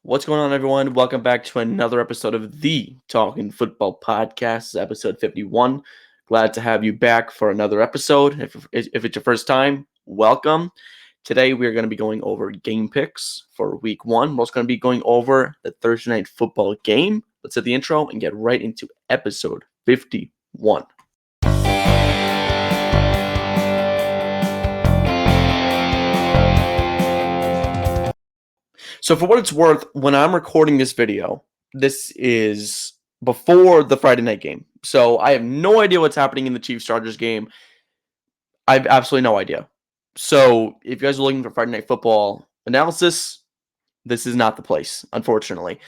What's going on, everyone? Welcome back to another episode of the Talkin Football Podcast. This is episode 51. Glad to have you back for another episode. If it's your first time, welcome. Today, we are going to be going over game picks for week one. We're also going to be going over the Thursday night football game. Let's hit the intro and get right into episode 51. So for what it's worth, when I'm recording this video, this is before the Friday night game. So I have no idea what's happening in the Chiefs-Chargers game. I have absolutely no idea. So if you guys are looking for Friday night football analysis, this is not the place, unfortunately.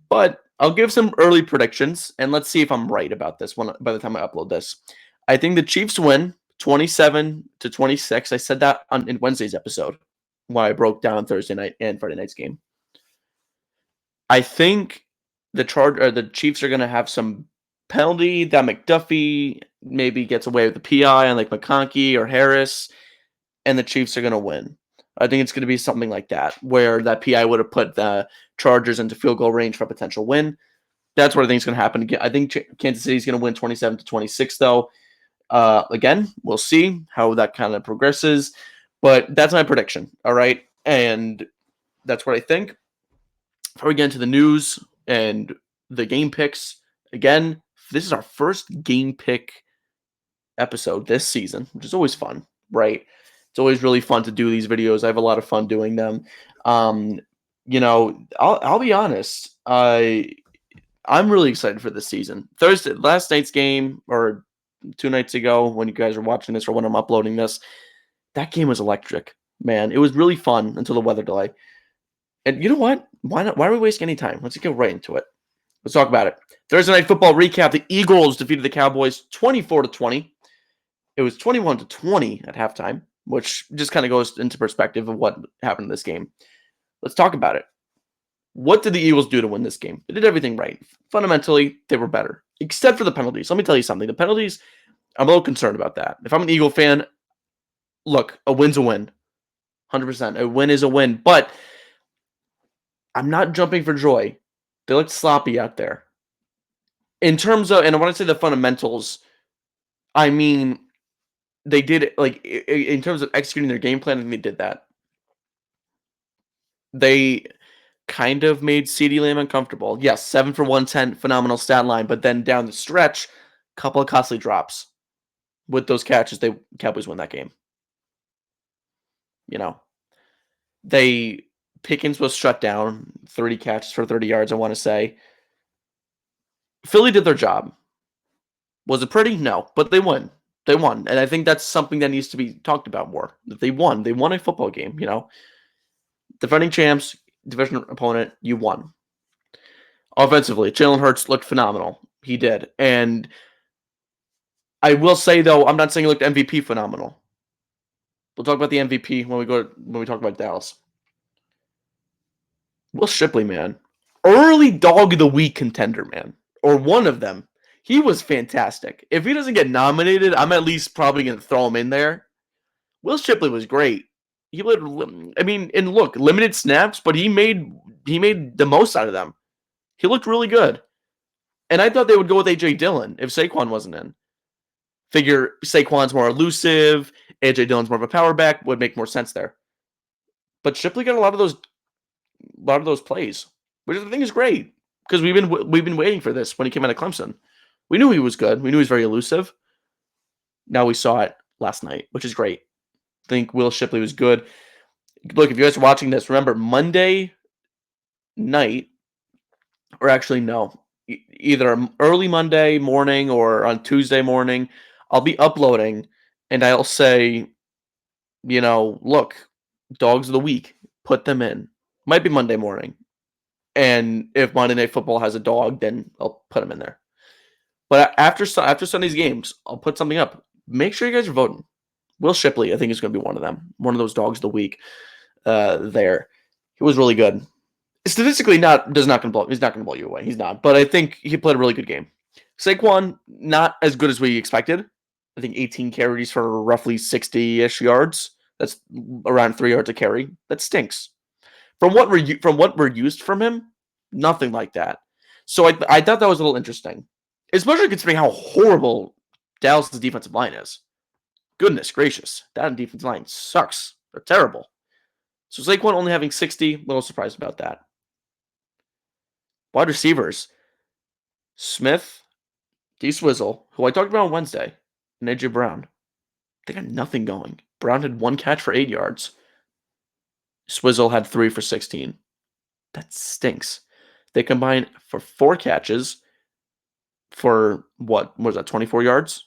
But I'll give some early predictions, and let's see if I'm right about this one by the time I upload this. I think the Chiefs win 27-26. I said that in Wednesday's episode when I broke down Thursday night and Friday night's game. I think the Chiefs are going to have some penalty that McDuffie maybe gets away with the PI on like McConkey or Harris, and the Chiefs are going to win. I think it's going to be something like that, where that PI would have put the Chargers into field goal range for a potential win. That's what I think is going to happen. I think Kansas City is going to win 27-26, though. Again, we'll see how that kind of progresses, but that's my prediction. All right, and that's what I think. Before we get into the news and the game picks, again, this is our first game pick episode this season, which is always fun, right? It's always really fun to do these videos. I have a lot of fun doing them. I'll be honest. I'm really excited for this season. Last night's game, or 2 nights ago, when you guys are watching this or when I'm uploading this, that game was electric, man. It was really fun until the weather delay. And you know what? Why not? Why are we wasting any time? Let's get right into it. Let's talk about it. Thursday night football recap. The Eagles defeated the Cowboys 24-20. It was 21-20 at halftime, which just kind of goes into perspective of what happened in this game. Let's talk about it. What did the Eagles do to win this game? They did everything right. Fundamentally, they were better, except for the penalties. Let me tell you something. The penalties, I'm a little concerned about that. If I'm an Eagle fan, look, a win's a win. 100%. A win is a win. But I'm not jumping for joy. They looked sloppy out there. In terms of, and when I say the fundamentals, I mean, they did, like, in terms of executing their game plan, I think they did that. They kind of made CeeDee Lamb uncomfortable. Yes, 7 for 110, phenomenal stat line, but then down the stretch, a couple of costly drops. With those catches, the Cowboys win that game. Pickens was shut down, 30 catches for 30 yards, I want to say. Philly did their job. Was it pretty? No, but they won. They won, and I think that's something that needs to be talked about more. That they won. They won a football game, Defending champs, division opponent, you won. Offensively, Jalen Hurts looked phenomenal. He did. And I will say, though, I'm not saying he looked MVP phenomenal. We'll talk about the MVP when we talk about Dallas. Will Shipley, man. Early dog of the week contender, man. Or one of them. He was fantastic. If he doesn't get nominated, I'm at least probably going to throw him in there. Will Shipley was great. Limited snaps, but he made the most out of them. He looked really good. And I thought they would go with A.J. Dillon if Saquon wasn't in. Figure Saquon's more elusive, A.J. Dillon's more of a power back, would make more sense there. But Shipley got a lot of those plays, which I think is great because we've been waiting for this when he came out of Clemson. We knew he was good. We knew he was very elusive. Now we saw it last night, which is great. I think Will Shipley was good. Look, if you guys are watching this, remember Monday night, or actually no, either early Monday morning or on Tuesday morning, I'll be uploading and I'll say, look, dogs of the week, put them in. Might be Monday morning. And if Monday Night Football has a dog, then I'll put him in there. But after Sunday's games, I'll put something up. Make sure you guys are voting. Will Shipley, I think, is going to be one of them. One of those dogs of the week there. He was really good. Statistically, he's not going to blow you away. He's not. But I think he played a really good game. Saquon, not as good as we expected. I think 18 carries for roughly 60-ish yards. That's around 3 yards a carry. That stinks. from what we're used from him, nothing like that. So I thought that was a little interesting, especially considering how horrible Dallas's defensive line is. Goodness gracious, that defensive line sucks. They're terrible. So Saquon only having 60, a little surprised about that. Wide receivers, Smith, D Swizzle, who I talked about on Wednesday, and AJ Brown. They got nothing going. Brown had 1 catch for 8 yards. Swizzle had 3 for 16. That stinks. They combined for 4 catches for what was that, 24 yards?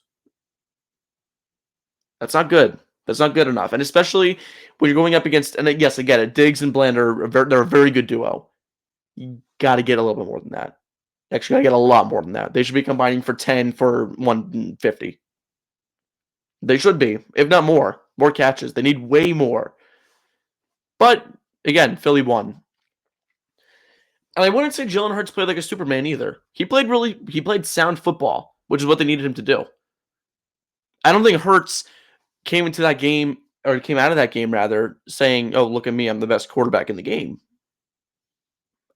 That's not good. That's not good enough. And especially when you're going up against, and yes, I get it, Diggs and Bland they're a very good duo. You got to get a little bit more than that. Actually, got to get a lot more than that. They should be combining for 10 for 150. They should be, if not more. More catches. They need way more. But, again, Philly won. And I wouldn't say Jalen Hurts played like a Superman either. He played sound football, which is what they needed him to do. I don't think Hurts came out of that game rather, saying, "Oh, look at me, I'm the best quarterback in the game."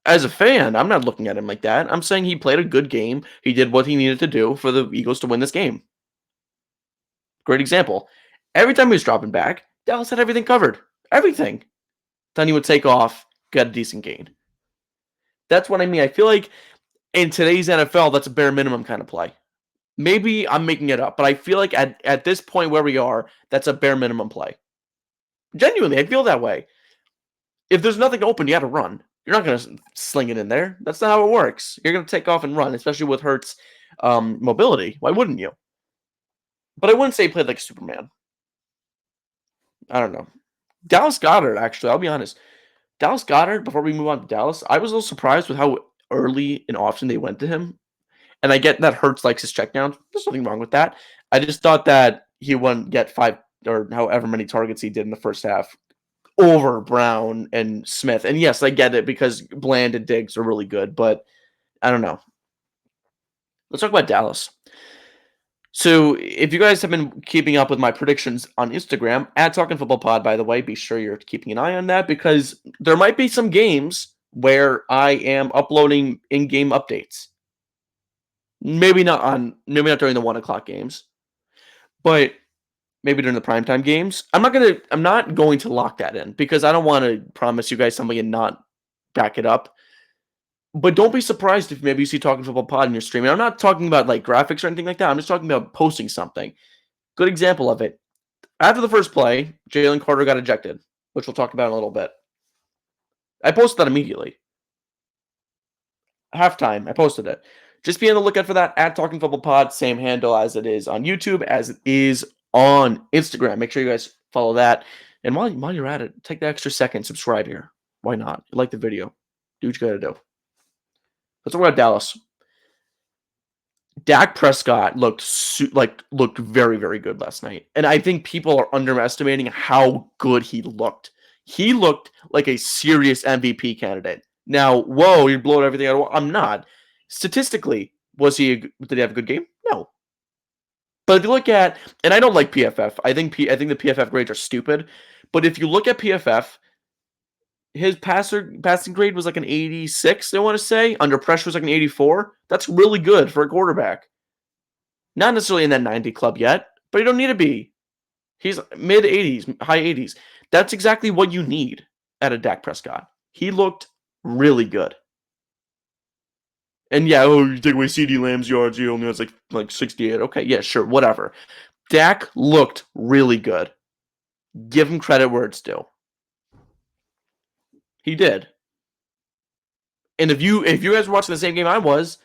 As a fan, I'm not looking at him like that. I'm saying he played a good game. He did what he needed to do for the Eagles to win this game. Great example. Every time he was dropping back, Dallas had everything covered. Everything. Then he would take off, get a decent gain. That's what I mean. I feel like in today's NFL, that's a bare minimum kind of play. Maybe I'm making it up, but I feel like at this point where we are, that's a bare minimum play. Genuinely, I feel that way. If there's nothing open, you got to run. You're not going to sling it in there. That's not how it works. You're going to take off and run, especially with Hurts' mobility. Why wouldn't you? But I wouldn't say he played like Superman. I don't know. Dallas Goedert, actually, I'll be honest. Dallas Goedert, before we move on to Dallas, I was a little surprised with how early and often they went to him. And I get that Hurts likes his checkdowns. There's nothing wrong with that. I just thought that he wouldn't get 5 or however many targets he did in the first half over Brown and Smith. And yes, I get it because Bland and Diggs are really good, but I don't know. Let's talk about Dallas. So if you guys have been keeping up with my predictions on Instagram, at Talkin Football Pod, by the way, be sure you're keeping an eye on that because there might be some games where I am uploading in-game updates. Maybe not during the 1:00 games, but maybe during the primetime games. I'm not going to lock that in because I don't want to promise you guys something and not back it up. But don't be surprised if maybe you see Talkin Football Pod in your stream. And I'm not talking about like graphics or anything like that. I'm just talking about posting something. Good example of it. After the first play, Jalen Carter got ejected, which we'll talk about in a little bit. I posted that immediately. Halftime, I posted it. Just be on the lookout for that at Talkin Football Pod. Same handle as it is on YouTube, as it is on Instagram. Make sure you guys follow that. And while you're at it, take the extra second, subscribe here. Why not? You like the video. Do what you got to do. Let's talk about Dallas. Dak Prescott looked very, very good last night. And I think people are underestimating how good he looked. He looked like a serious MVP candidate. Now, whoa, you're blowing everything out. I'm not. Statistically, did he have a good game? No. But if you look at, and I don't like PFF. I think the PFF grades are stupid. But if you look at PFF, his passing grade was like an 86, I want to say. Under pressure was like an 84. That's really good for a quarterback. Not necessarily in that 90 club yet, but you don't need to be. He's mid 80s, high 80s. That's exactly what you need at a Dak Prescott. He looked really good. And yeah, you take away CeeDee Lamb's yards, he only has like 68. Okay, yeah, sure, whatever. Dak looked really good. Give him credit where it's due. He did. And if you guys were watching the same game I was,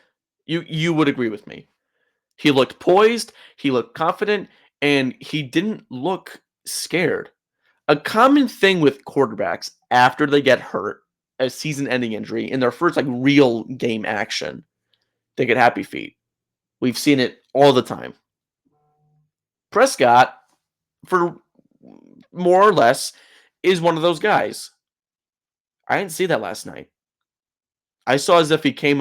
you would agree with me. He looked poised, he looked confident, and he didn't look scared. A common thing with quarterbacks after they get hurt, a season-ending injury, in their first real game action, they get happy feet. We've seen it all the time. Prescott, for more or less, is one of those guys. I didn't see that last night. I saw as if he came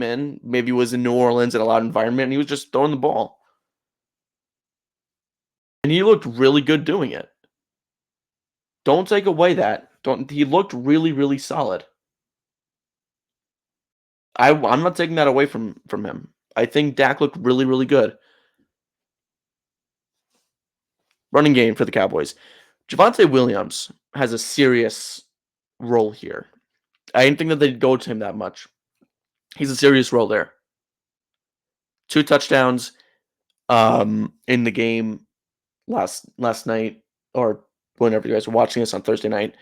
in, maybe was in New Orleans in a loud environment, and he was just throwing the ball. And he looked really good doing it. Don't take away that Don't he looked really, really solid. I'm not taking that away from him. I think Dak looked really, really good. Running game for the Cowboys. Javonte Williams has a serious role here. I didn't think that they'd go to him that much. He's a serious role there. 2 touchdowns in the game last night, or whenever you guys were watching this on Thursday night.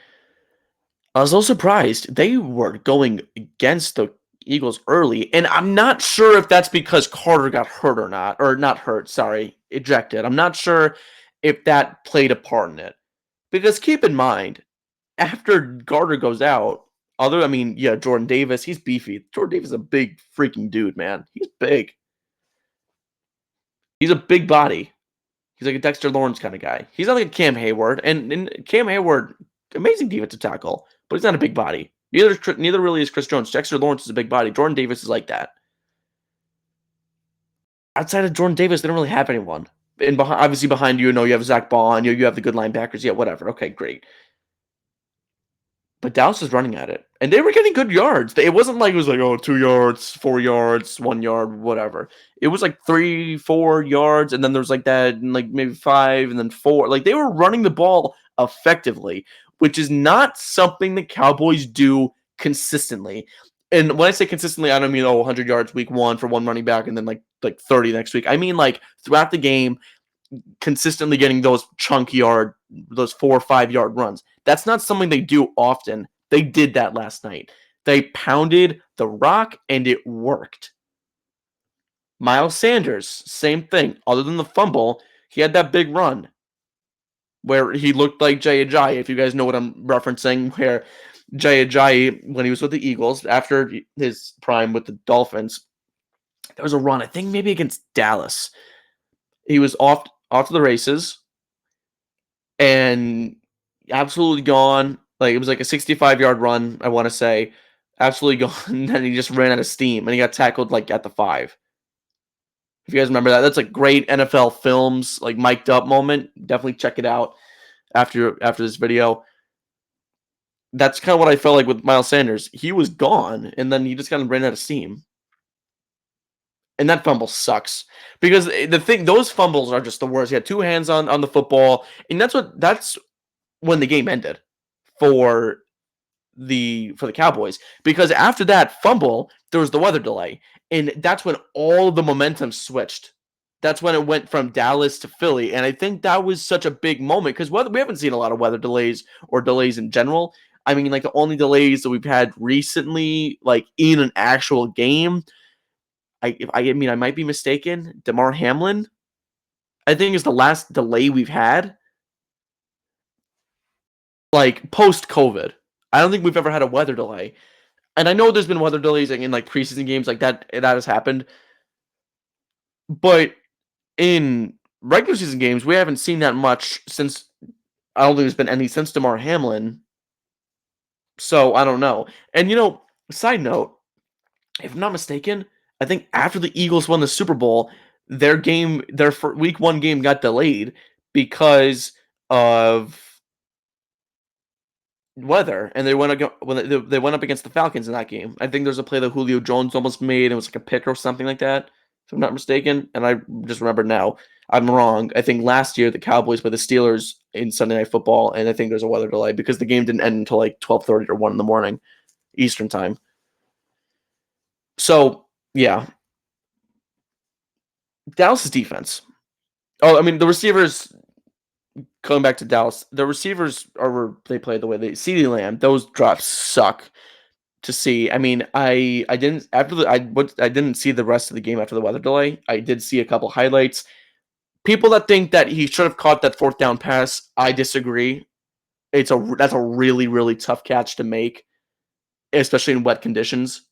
I was a little surprised. They were going against the Eagles early, and I'm not sure if that's because Carter got hurt or not, or not hurt, sorry, ejected. I'm not sure if that played a part in it. Because keep in mind, after Carter goes out, Jordan Davis, he's beefy. Jordan Davis is a big freaking dude, man. He's big. He's a big body. He's like a Dexter Lawrence kind of guy. He's not like a Cam Hayward, and Cam Hayward, amazing defensive tackle, but he's not a big body. Neither really is Chris Jones. Dexter Lawrence is a big body. Jordan Davis is like that. Outside of Jordan Davis, they don't really have anyone. And obviously behind you, you have Zach Ball, and you have the good linebackers. Yeah, whatever. Okay, great. But Dallas was running at it, and they were getting good yards. It wasn't like it was like, oh, 2 yards, 4 yards, 1 yard, whatever. It was like 3, 4 yards, and then there was like that, and like maybe 5, and then 4. Like they were running the ball effectively, which is not something the Cowboys do consistently. And when I say consistently, I don't mean 100 yards week 1 for one running back, and then like 30 next week. I mean like throughout the game, consistently getting those those 4 or 5 yard runs. That's not something they do often. They did that last night. They pounded the rock and it worked. Miles Sanders, same thing. Other than the fumble, he had that big run where he looked like Jay Ajayi, if you guys know what I'm referencing, where Jay Ajayi, when he was with the Eagles, after his prime with the Dolphins, there was a run, I think maybe against Dallas. He was off to the races and absolutely gone. Like it was like a 65-yard run, I want to say. Absolutely gone. And then he just ran out of steam and he got tackled like at the 5. If you guys remember that, that's a great NFL Films like mic'd up moment. Definitely check it out after this video. That's kind of what I felt like with Miles Sanders. He was gone and then he just kind of ran out of steam. And that fumble sucks because those fumbles are just the worst. He had 2 hands on the football, and that's when the game ended for the Cowboys, because after that fumble, there was the weather delay, and that's when all the momentum switched. That's when it went from Dallas to Philly, and I think that was such a big moment because we haven't seen a lot of weather delays or delays in general. I mean, like the only delays that we've had recently, like in an actual game, I mean, I might be mistaken. Damar Hamlin, I think, is the last delay we've had, like post-COVID. I don't think we've ever had a weather delay. And I know there's been weather delays in like preseason games like that. That has happened. But in regular season games, we haven't seen that much since. I don't think there's been any since Damar Hamlin. So I don't know. And side note, if I'm not mistaken, I think after the Eagles won the Super Bowl, their week 1 game got delayed because of weather, and they went up against the Falcons in that game. I think there's a play that Julio Jones almost made. It was like a pick or something like that, if I'm not mistaken. And I just remember now. I'm wrong. I think last year the Cowboys played the Steelers in Sunday Night Football, and I think there's a weather delay because the game didn't end until like 12:30 or 1 in the morning Eastern time. So, yeah. Dallas' defense. Oh, I mean, the receivers, going back to Dallas, the receivers they play the way they CeeDee Lamb, those drops suck to see. I mean, I didn't see the rest of the game after the weather delay. I did see a couple highlights. People that think that he should have caught that 4th down pass, I disagree. That's a really, really tough catch to make, especially in wet conditions.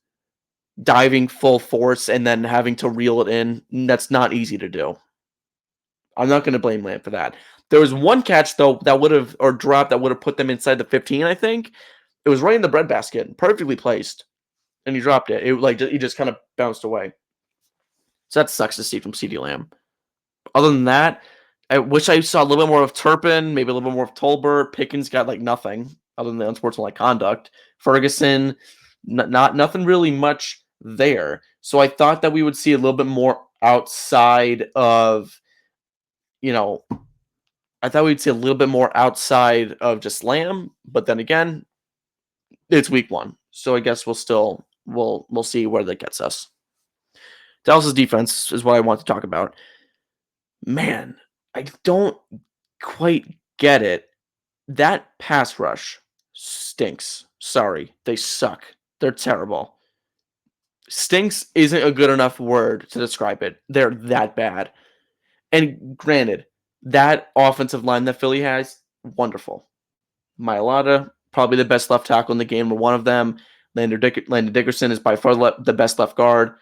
Diving full force and then having to reel it in, that's not easy to do. I'm not going to blame Lamb for that. There was one catch, though, drop that would have put them inside the 15, I think. It was right in the breadbasket, perfectly placed, and he dropped it. He just kind of bounced away. So that sucks to see from CeeDee Lamb. Other than that, I wish I saw a little bit more of Turpin, maybe a little bit more of Tolbert. Pickens got like nothing. other than the unsportsmanlike conduct. Ferguson, nothing really much there. So I thought that we would see a little bit more outside of, I thought we'd see a little bit more outside of just Lamb, but then again, it's week 1. So I guess we'll see where that gets us. Dallas's defense is what I want to talk about. Man, I don't quite get it. That pass rush stinks. Sorry, they suck. They're terrible. Stinks isn't a good enough word to describe it. They're that bad. And granted, that offensive line that Philly has, wonderful. Mailata, probably the best left tackle in the game, or one of them. Landon Dickerson is by far the best left guard.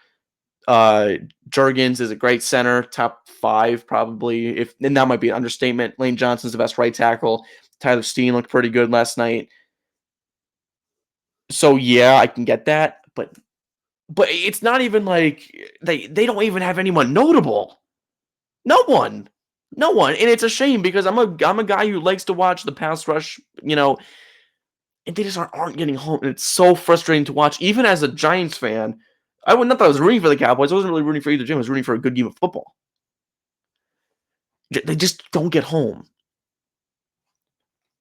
Jurgens is a great center, top 5 probably. And that might be an understatement. Lane Johnson's the best right tackle. Tyler Steen looked pretty good last night. So yeah, I can get that, but it's not even like they don't even have anyone notable. No one. And it's a shame because I'm a guy who likes to watch the pass rush, and they just aren't getting home. And it's so frustrating to watch. Even as a Giants fan, I was rooting for the Cowboys. I wasn't really rooting for either team. I was rooting for a good game of football. They just don't get home.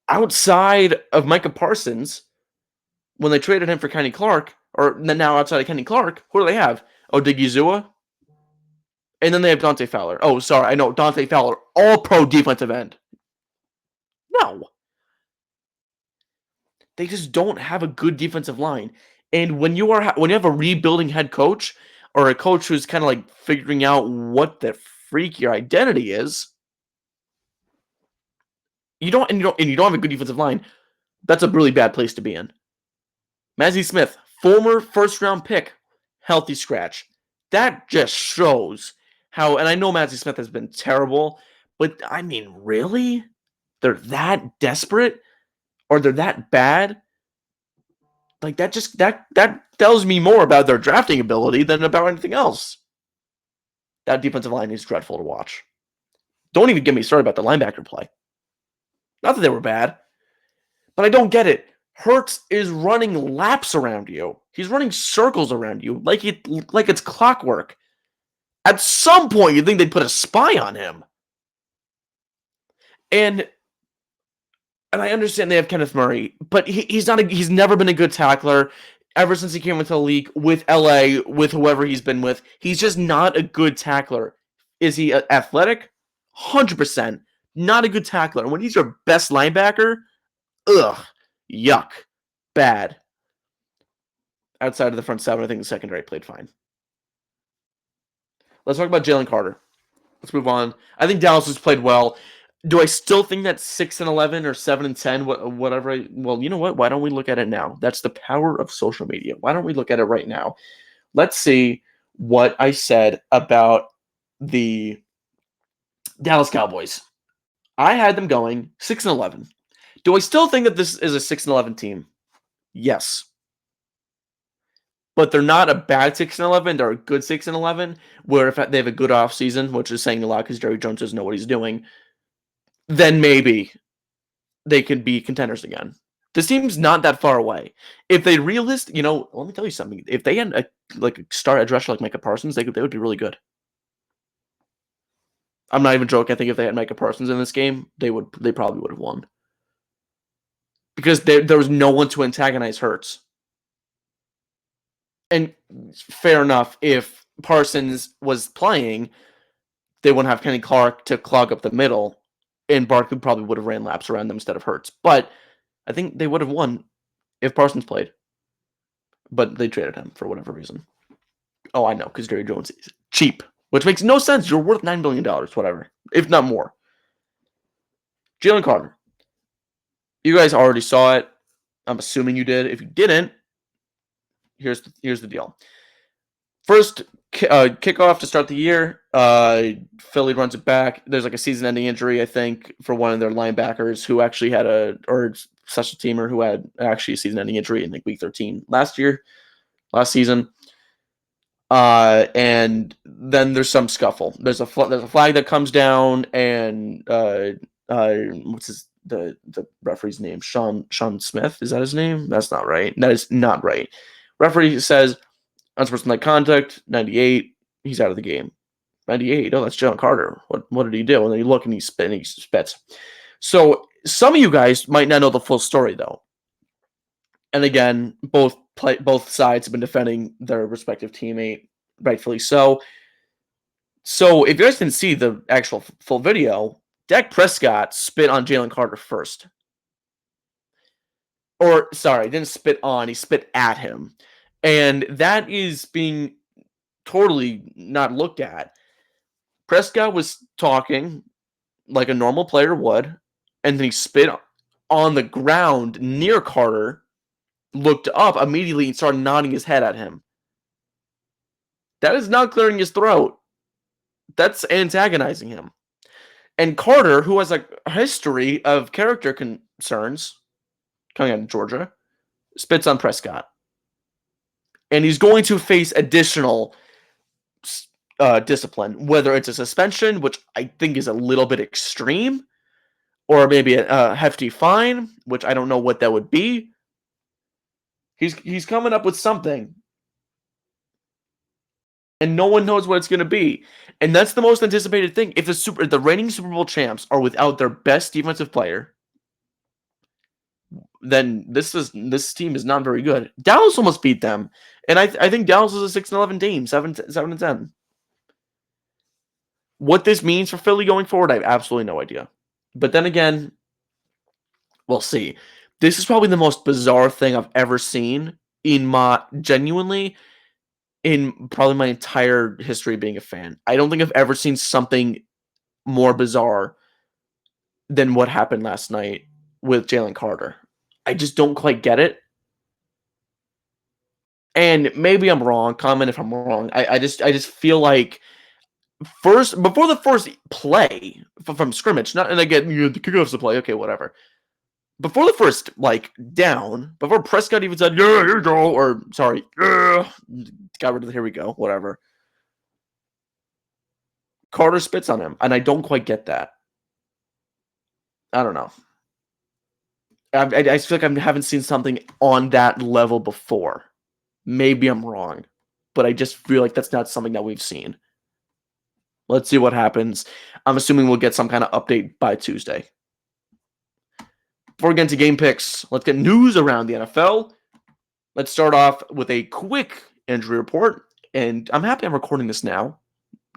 Outside of Micah Parsons, when they traded him for Kenny Clark, or now outside of Kenny Clark, who do they have? Odigizua? And then they have Dante Fowler. Oh, sorry, I know, Dante Fowler, all-pro defensive end. No. They just don't have a good defensive line. And when you have a rebuilding head coach, or a coach who's kind of like figuring out what the freak your identity is, you don't have a good defensive line, that's a really bad place to be in. Mazi Smith, former first-round pick, healthy scratch. That just shows how, and I know Mazi Smith has been terrible, but I mean, really? They're that desperate? Or they're that bad? Like, that tells me more about their drafting ability than about anything else. That defensive line is dreadful to watch. Don't even get me started about the linebacker play. Not that they were bad, but I don't get it. Hurts is running laps around you. He's running circles around you like it's clockwork. At some point, you'd think they'd put a spy on him. And I understand they have Kenneth Murray, but he's never been a good tackler ever since he came into the league with LA, with whoever he's been with. He's just not a good tackler. Is he athletic? 100%. Not a good tackler. And when he's your best linebacker, yuck. Bad. Outside of the front 7, I think the secondary played fine. Let's talk about Jalen Carter. Let's move on. I think Dallas has played well. Do I still think that 6-11 or 7-10, whatever? Well, you know what? Why don't we look at it now? That's the power of social media. Why don't we look at it right now? Let's see what I said about the Dallas Cowboys. I had them going 6-11. Do I still think that this is a 6-11 team? Yes. But they're not a bad 6-11. They're a good 6-11, where if they have a good offseason, which is saying a lot because Jerry Jones doesn't know what he's doing, then maybe they could be contenders again. This team's not that far away. If they let me tell you something. If they had a star edge rusher like Micah Parsons, they would be really good. I'm not even joking. I think if they had Micah Parsons in this game, they probably would have won. Because there was no one to antagonize Hurts. And fair enough, if Parsons was playing, they wouldn't have Kenny Clark to clog up the middle, and Barkley probably would have ran laps around them instead of Hurts. But I think they would have won if Parsons played. But they traded him for whatever reason. Oh, I know, because Jerry Jones is cheap, which makes no sense. You're worth $9 billion, whatever, if not more. Jalen Carter. You guys already saw it. I'm assuming you did. If you didn't, here's the deal. First kickoff to start the year, Philly runs it back. There's like a season-ending injury, I think, for one of their linebackers who actually had or special teamer who had actually a season-ending injury in like week 13 last season. And then there's some scuffle. There's a flag that comes down, and what's his the referee's name. Sean Smith, is that his name? That's not right. That is not right. Referee says unsportsmanlike conduct, 98. He's out of the game. 98. Oh, that's Jalen Carter. What did he do? And then you look and he spits. So some of you guys might not know the full story though. And again, both sides have been defending their respective teammate, rightfully so. So if you guys didn't see the actual full video, Dak Prescott spit on Jalen Carter first. Or, sorry, didn't spit on, he spit at him. And that is being totally not looked at. Prescott was talking like a normal player would, and then he spit on the ground near Carter, looked up immediately and started nodding his head at him. That is not clearing his throat. That's antagonizing him. And Carter, who has a history of character concerns coming out of Georgia, spits on Prescott. And he's going to face additional discipline, whether it's a suspension, which I think is a little bit extreme, or maybe a hefty fine, which I don't know what that would be. He's coming up with something. And no one knows what it's going to be. And that's the most anticipated thing. If the reigning Super Bowl champs are without their best defensive player, then this team is not very good. Dallas almost beat them. And I think Dallas is a 6-11 team, 7-10. What this means for Philly going forward, I have absolutely no idea. But then again, we'll see. This is probably the most bizarre thing I've ever seen in probably my entire history of being a fan. I don't think I've ever seen something more bizarre than what happened last night with Jalen Carter. I just don't quite get it. And maybe I'm wrong. Comment if I'm wrong. I just feel like before the first play from scrimmage, and again, the kickoff's the play. Okay, whatever. Before the first down, before Prescott even said, "Yeah, here you go," or sorry, got rid of the "here we go," whatever. Carter spits on him, and I don't quite get that. I don't know. I feel like I haven't seen something on that level before. Maybe I'm wrong, but I just feel like that's not something that we've seen. Let's see what happens. I'm assuming we'll get some kind of update by Tuesday. Before we get into game picks, let's get news around the NFL. Let's start off with a quick injury report, and I'm happy I'm recording this now.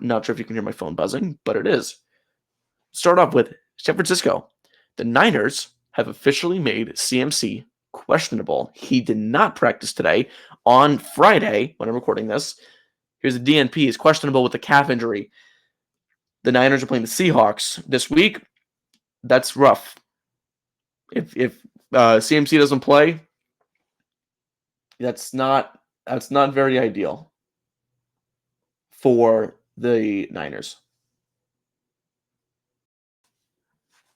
Not sure if you can hear my phone buzzing, but it is. Start off with San Francisco. The Niners have officially made CMC questionable. He did not practice today. On Friday, when I'm recording this, here's the DNP. He's questionable with a calf injury. The Niners are playing the Seahawks this week. That's rough. If CMC doesn't play, that's not very ideal for the Niners.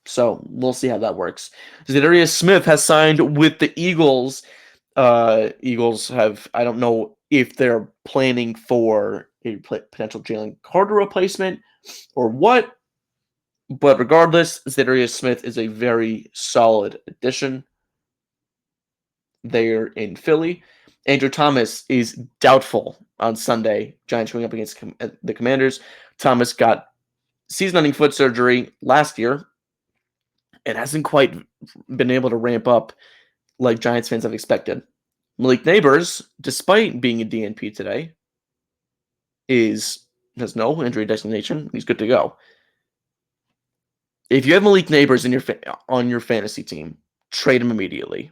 So we'll see how that works. Zadarius Smith has signed with the Eagles. Eagles have, I don't know if they're planning for a potential Jalen Carter replacement or what, but regardless, Zadarius Smith is a very solid addition there in Philly. Andrew Thomas is doubtful on Sunday. Giants going up against the Commanders. Thomas got season-ending foot surgery last year and hasn't quite been able to ramp up like Giants fans have expected. Malik Neighbors, despite being a DNP today, has no injury designation. He's good to go. If you have Malik Neighbors on your fantasy team, trade him immediately.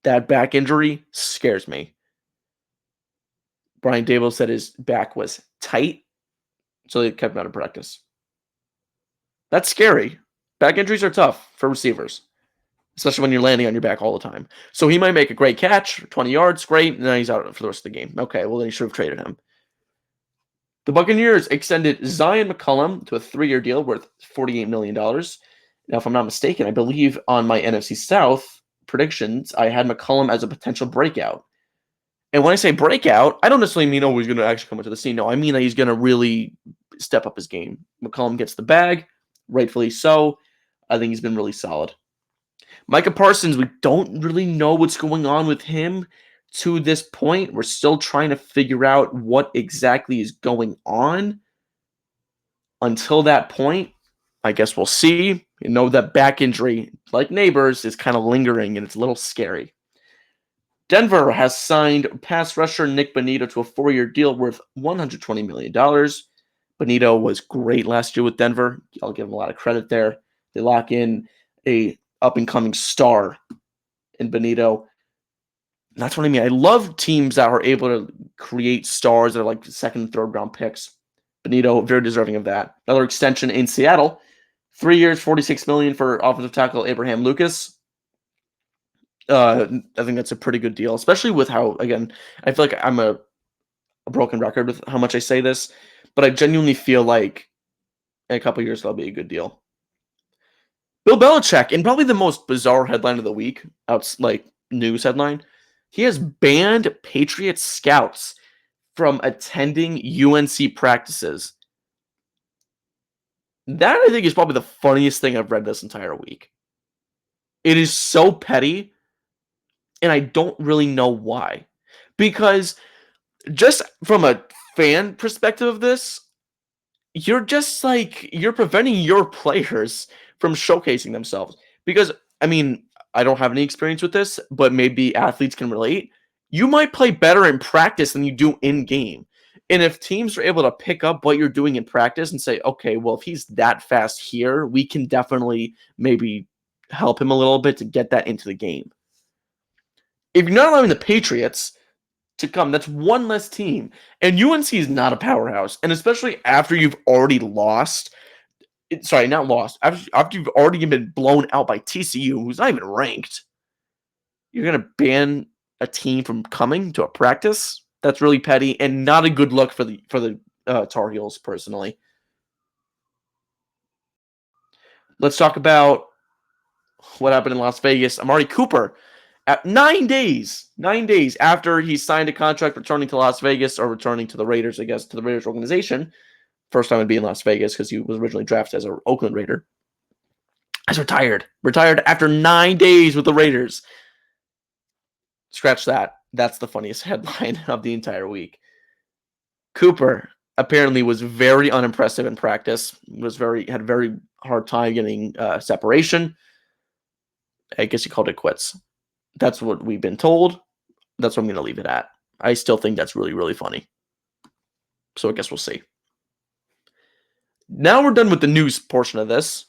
That back injury scares me. Brian Daboll said his back was tight, so they kept him out of practice. That's scary. Back injuries are tough for receivers, especially when you're landing on your back all the time. So he might make a great catch, 20 yards, great, and then he's out for the rest of the game. Okay, well, then you should have traded him. The Buccaneers extended Zion McCollum to a 3-year deal worth $48 million. Now, if I'm not mistaken, I believe on my NFC South predictions, I had McCollum as a potential breakout. And when I say breakout, I don't necessarily mean, he's going to actually come into the scene. No, I mean that he's going to really step up his game. McCollum gets the bag, rightfully so. I think he's been really solid. Micah Parsons, we don't really know what's going on with him to this point. We're still trying to figure out what exactly is going on. Until that point, I guess we'll see. You know, that back injury, like Neighbors, is kind of lingering and it's a little scary. Denver has signed pass rusher Nick Bonito to a 4-year deal worth $120 million. Bonito was great last year with Denver. I'll give him a lot of credit there. They lock in a up-and-coming star in Bonito. That's what I mean. I love teams that are able to create stars that are like second and third round picks. Bonito, very deserving of that. Another extension in Seattle. 3 years, $46 million for offensive tackle Abraham Lucas. I think that's a pretty good deal, especially with how, again, I feel like I'm a broken record with how much I say this, but I genuinely feel like in a couple years that'll be a good deal. Bill Belichick, and probably the most bizarre headline of the week, like news headline, he has banned Patriots scouts from attending UNC practices. That, I think, is probably the funniest thing I've read this entire week. It is so petty, and I don't really know why. Because just from a fan perspective of this, you're preventing your players from showcasing themselves. Because, I mean, I don't have any experience with this, but maybe athletes can relate. You might play better in practice than you do in game. And if teams are able to pick up what you're doing in practice and say, okay, well, if he's that fast here, we can definitely maybe help him a little bit to get that into the game. If you're not allowing the Patriots to come, that's one less team. And UNC is not a powerhouse. And especially after you've already lost. Sorry, not lost. After you've already been blown out by TCU, who's not even ranked, you're going to ban a team from coming to a practice? That's really petty and not a good look for the Tar Heels, personally. Let's talk about what happened in Las Vegas. Amari Cooper, at 9 days after he signed a contract returning to Las Vegas, or returning to the Raiders, I guess, to the Raiders organization. First time it'd be in Las Vegas because he was originally drafted as an Oakland Raider. He's retired. Retired after 9 days with the Raiders. Scratch that. That's the funniest headline of the entire week. Cooper apparently was very unimpressive in practice. Had a very hard time getting separation. I guess he called it quits. That's what we've been told. That's what I'm going to leave it at. I still think that's really, really funny. So I guess we'll see. Now we're done with the news portion of this.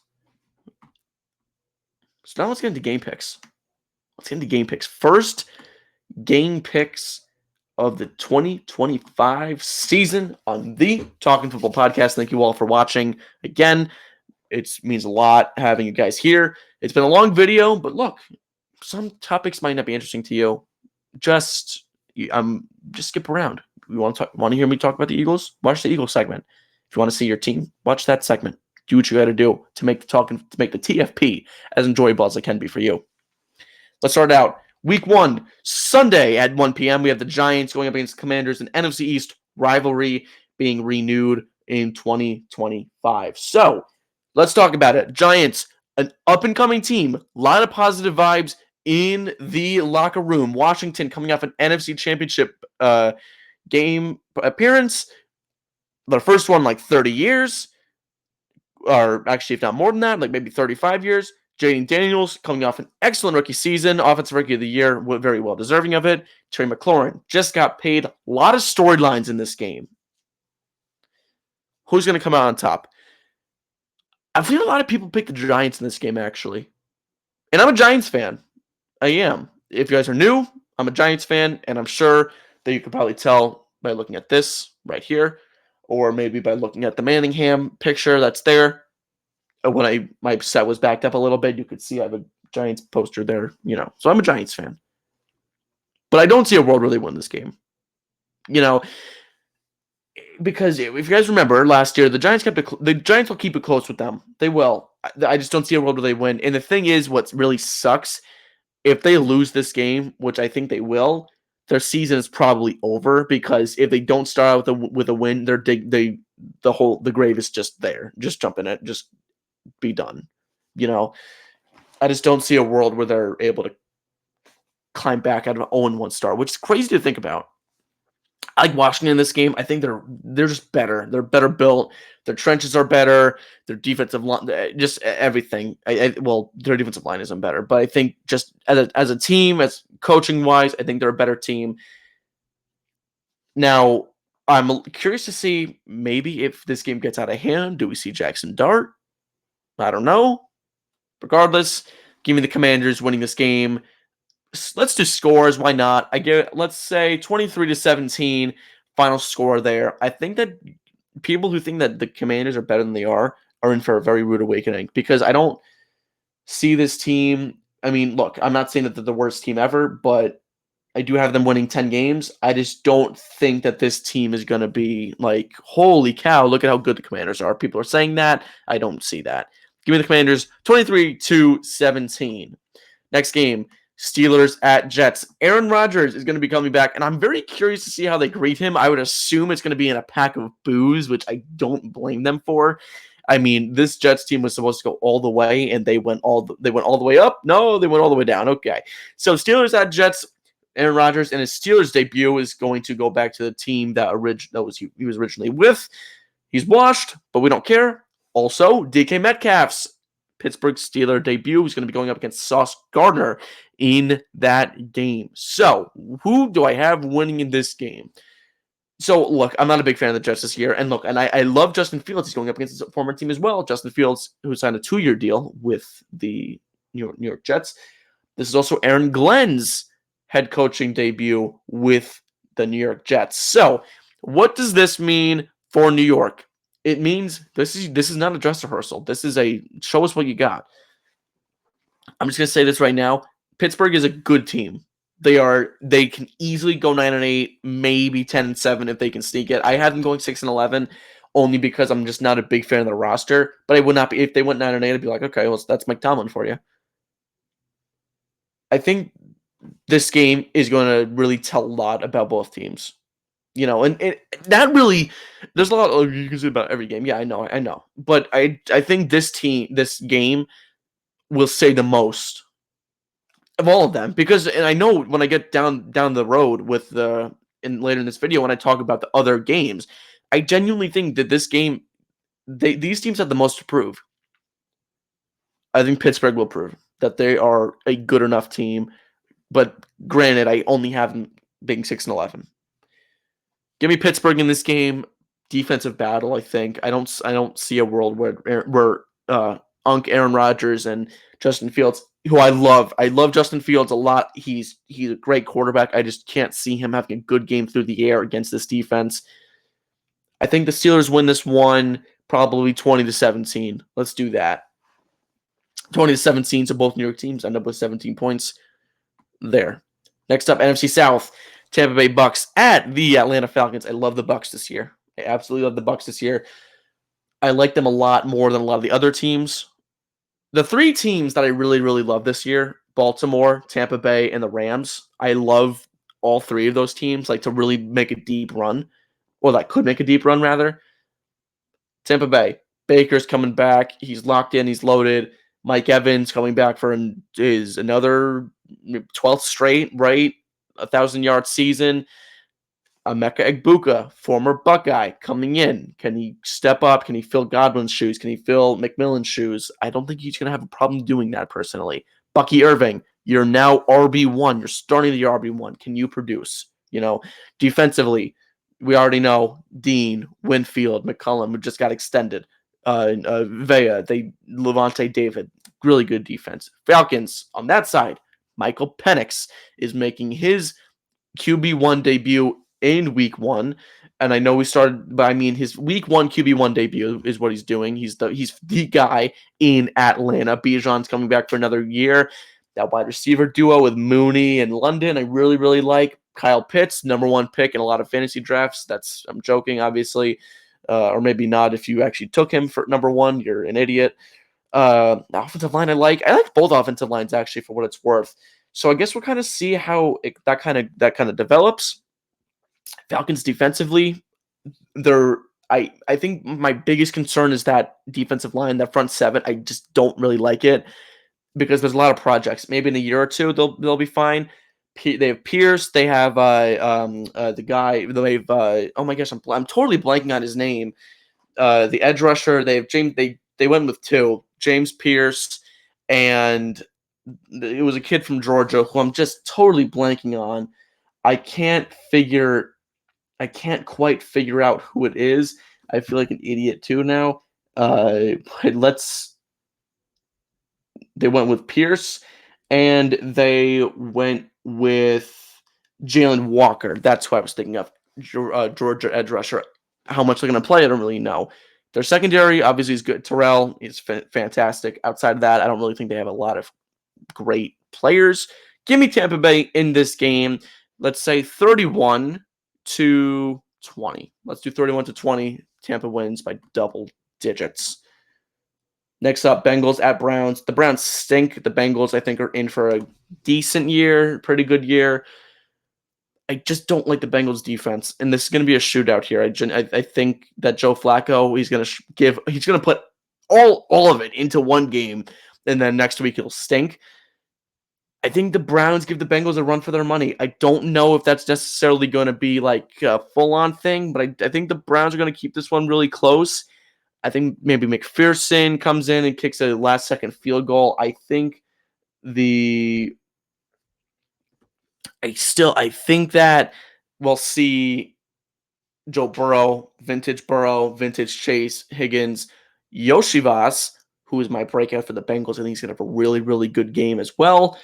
So now let's get into game picks. First game picks of the 2025 season on the Talkin Football podcast. Thank you all for watching. Again, it means a lot having you guys here. It's been a long video, but look, some topics might not be interesting to you. Just skip around. You want to hear me talk about the Eagles? Watch the Eagles segment. If you want to see your team, watch that segment. Do what you got to do to make the TFP as enjoyable as it can be for you. Let's start out. Week 1, Sunday at 1 p.m. We have the Giants going up against the Commanders, an NFC East rivalry being renewed in 2025. So let's talk about it. Giants, an up-and-coming team. A lot of positive vibes in the locker room. Washington coming off an NFC Championship game appearance. Their first one like 30 years. Or actually, if not more than that, like maybe 35 years. Jaden Daniels coming off an excellent rookie season. Offensive Rookie of the Year, very well deserving of it. Terry McLaurin just got paid. A lot of storylines in this game. Who's going to come out on top? I've seen a lot of people pick the Giants in this game, actually. And I'm a Giants fan. I am. If you guys are new, I'm a Giants fan, and I'm sure that you could probably tell by looking at this right here, or maybe by looking at the Manningham picture that's there. When my set was backed up a little bit, you could see I have a Giants poster there, So I'm a Giants fan. But I don't see a world where they win this game. Because if you guys remember last year, the Giants will keep it close with them. They will. I just don't see a world where they win. And the thing is, what really sucks, if they lose this game, which I think they will, their season is probably over, because if they don't start out with a win, the grave is just there. Just jump in it. Just be done. I just don't see a world where they're able to climb back out of an 0-1 start, which is crazy to think about. I like Washington in this game. I think they're just better. They're better built. Their trenches are better. Their defensive line, just everything. Well, their defensive line isn't better, but I think just as a team, as coaching wise, I think they're a better team. Now, I'm curious to see maybe if this game gets out of hand. Do we see Jackson Dart? I don't know. Regardless, give me the Commanders winning this game. Let's do scores. Why not? Let's say 23-17 final score there. I think that people who think that the Commanders are better than they are in for a very rude awakening, because I don't see this team. I mean, look, I'm not saying that they're the worst team ever, but I do have them winning 10 games. I just don't think that this team is going to be like, holy cow, look at how good the Commanders are. People are saying that. I don't see that. Give me the Commanders 23-17. Next game, Steelers at Jets. Aaron Rodgers is going to be coming back, and I'm very curious to see how they greet him. I would assume it's going to be in a pack of boos, which I don't blame them for. I mean, this Jets team was supposed to go all the way, and they went all the way up. No, they went all the way down. Okay, so Steelers at Jets. Aaron Rodgers in his Steelers debut is going to go back to the team that he was originally with. He's washed, but we don't care. Also, DK Metcalf's Pittsburgh Steeler debut is going to be going up against Sauce Gardner in that game. So, who do I have winning in this game? So, look, I'm not a big fan of the Jets this year. And look, I love Justin Fields. He's going up against his former team as well. Justin Fields, who signed a 2-year deal with the New York Jets. This is also Aaron Glenn's head coaching debut with the New York Jets. So, what does this mean for New York? It means this is not a dress rehearsal. This is a show us what you got. I'm just gonna say this right now. Pittsburgh is a good team. They can easily go 9-8, maybe 10-7 if they can sneak it. I had them going 6-11 only because I'm just not a big fan of the roster. But I would not be if they went 9-8. I'd be like, okay, well that's Mike Tomlin for you. I think this game is going to really tell a lot about both teams. You know, and that really, there's a lot you can say about every game. Yeah, I know. But I think this game will say the most of all of them, because, and I know when I get down the road with later in this video, when I talk about the other games, I genuinely think that this game, these teams have the most to prove. I think Pittsburgh will prove that they are a good enough team. But granted, I only have them being 6-11. Give me Pittsburgh in this game. Defensive battle, I think. I don't see a world where Aaron Rodgers and Justin Fields, who I love. I love Justin Fields a lot. He's a great quarterback. I just can't see him having a good game through the air against this defense. I think the Steelers win this one probably 20-17. Let's do that. 20-17, so both New York teams end up with 17 points. There. Next up, NFC South, Tampa Bay Bucks at the Atlanta Falcons. I love the Bucks this year. I absolutely love the Bucks this year. I like them a lot more than a lot of the other teams. The 3 teams that I really, really love this year, Baltimore, Tampa Bay, and the Rams. I love all 3 of those teams, like to really make a deep run, or that could make a deep run, rather. Tampa Bay, Baker's coming back. He's locked in. He's loaded. Mike Evans coming back for is another 12th straight, right? 1,000-yard season. Emeka Egbuka, former Buckeye, coming in. Can he step up? Can he fill Godwin's shoes? Can he fill McMillan's shoes? I don't think he's going to have a problem doing that personally. Bucky Irving, you're now RB1. You're starting the RB1. Can you produce? You know, defensively, we already know Dean, Winfield, McCullum, who just got extended. Vea, Levante David, really good defense. Falcons on that side, Michael Penix is making his QB1 debut in week 1. And I know we started, but I mean his week 1 QB1 debut is what he's doing. He's the guy in Atlanta. Bijan's coming back for another year. That wide receiver duo with Mooney and London, I really, really like. Kyle Pitts, number 1 pick in a lot of fantasy drafts. I'm joking, obviously. Or maybe not. If you actually took him for number 1, you're an idiot. Offensive line I like both offensive lines, actually, for what it's worth. So I guess we'll kind of see how that kind of develops. Falcons defensively, I think my biggest concern is that defensive line, that front 7. I just don't really like it because there's a lot of projects. Maybe in a year or two they'll be fine. They have Pierce. They have the guy. They have oh my gosh, I'm totally blanking on his name. The edge rusher. They have James. They went with two, James Pierce, and it was a kid from Georgia who I'm just totally blanking on. I can't quite figure out who it is. I feel like an idiot too now. But they went with Pierce, and they went with Jalen Walker. That's who I was thinking of. Georgia edge rusher. How much they're going to play, I don't really know. Their secondary obviously is good. Terrell is fantastic. Outside of that, I don't really think they have a lot of great players. Give me Tampa Bay in this game. Let's say 31-20. Let's do 31-20. Tampa wins by double digits. Next up, Bengals at Browns. The Browns stink. The Bengals, I think, are in for a decent year, pretty good year. I just don't like the Bengals defense, and this is going to be a shootout here. I think that Joe Flacco, he's going to put all of it into one game, and then next week he'll stink. I think the Browns give the Bengals a run for their money. I don't know if that's necessarily going to be like a full-on thing, but I think the Browns are going to keep this one really close. I think maybe McPherson comes in and kicks a last-second field goal. I think that we'll see Joe Burrow, vintage Chase, Higgins, Yoshivas, who is my breakout for the Bengals. I think he's going to have a really, really good game as well.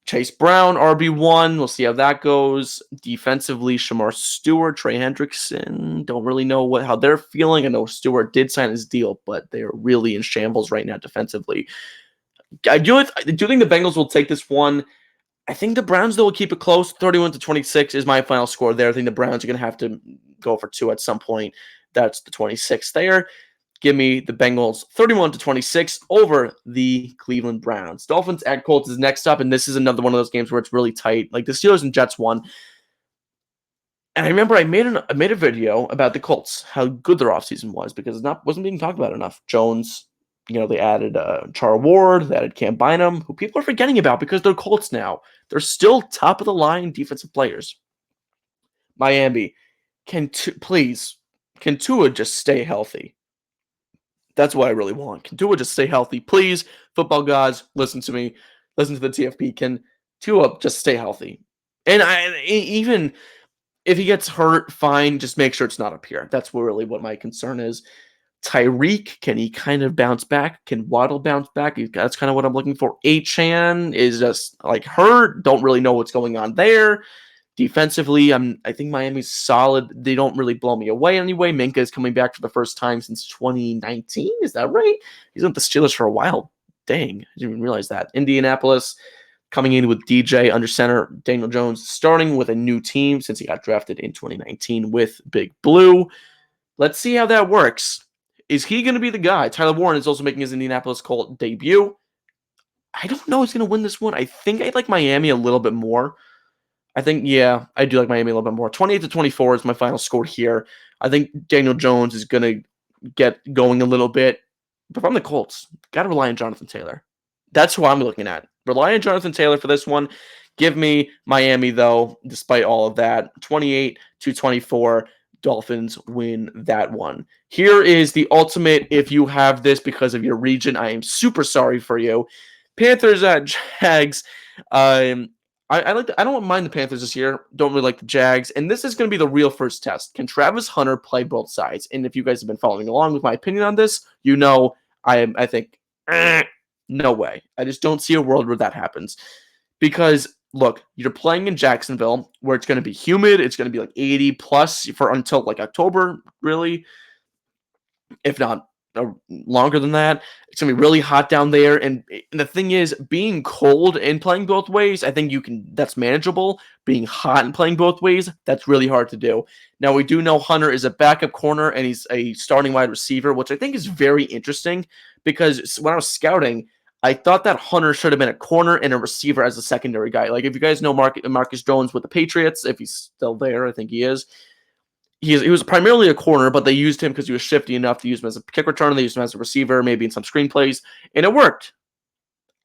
Chase Brown, RB1. We'll see how that goes. Defensively, Shamar Stewart, Trey Hendrickson. Don't really know how they're feeling. I know Stewart did sign his deal, but they are really in shambles right now defensively. I do think the Bengals will take this one. I think the Browns, though, will keep it close. 31-26 is my final score there. I think the Browns are going to have to go for two at some point. That's the 26th there. Give me the Bengals 31-26 over the Cleveland Browns. Dolphins at Colts is next up, and this is another one of those games where it's really tight. Like the Steelers and Jets won. And I remember I made a video about the Colts, how good their offseason was, because it wasn't being talked about enough. Jones, they added Char Ward, they added Cam Bynum, who people are forgetting about because they're Colts now. They're still top of the line defensive players. Miami, can Tua just stay healthy? That's what I really want. Can Tua just stay healthy? Please, football gods, listen to me. Listen to the TFP. Can Tua just stay healthy? And even if he gets hurt, fine. Just make sure it's not up here. That's really what my concern is. Tyreek, can he kind of bounce back? Can Waddle bounce back? That's kind of what I'm looking for. Achane is just like hurt. Don't really know what's going on there. Defensively, I think Miami's solid. They don't really blow me away anyway. Minka is coming back for the first time since 2019. Is that right? He's with the Steelers for a while. Dang, I didn't even realize that. Indianapolis coming in with DJ under center. Daniel Jones starting with a new team since he got drafted in 2019 with Big Blue. Let's see how that works. Is he going to be the guy? Tyler Warren is also making his Indianapolis Colt debut. I don't know who's going to win this one. I think I like Miami a little bit more. I do like Miami a little bit more. 28-24 is my final score here. I think Daniel Jones is going to get going a little bit. But if I'm the Colts, got to rely on Jonathan Taylor. That's who I'm looking at. Rely on Jonathan Taylor for this one. Give me Miami, though, despite all of that. 28-24. Dolphins win that one. Here is the ultimate, if you have this because of your region, I am super sorry for you. Panthers at Jags. I don't mind the Panthers this year. Don't really like the Jags. And this is going to be the real first test. Can Travis Hunter play both sides? And if you guys have been following along with my opinion on this, I think, no way. I just don't see a world where that happens. Because, look, you're playing in Jacksonville where it's going to be humid. It's going to be like 80 plus until like October, really. If not longer than that. It's going to be really hot down there. And the thing is, being cold and playing both ways, I think that's manageable. Being hot and playing both ways, that's really hard to do. Now, we do know Hunter is a backup corner and he's a starting wide receiver, which I think is very interesting because when I was scouting, I thought that Hunter should have been a corner and a receiver as a secondary guy. Like, if you guys know Marcus Jones with the Patriots, if he's still there, I think he is. He was primarily a corner, but they used him because he was shifty enough to use him as a kick returner. They used him as a receiver, maybe in some screenplays, and it worked.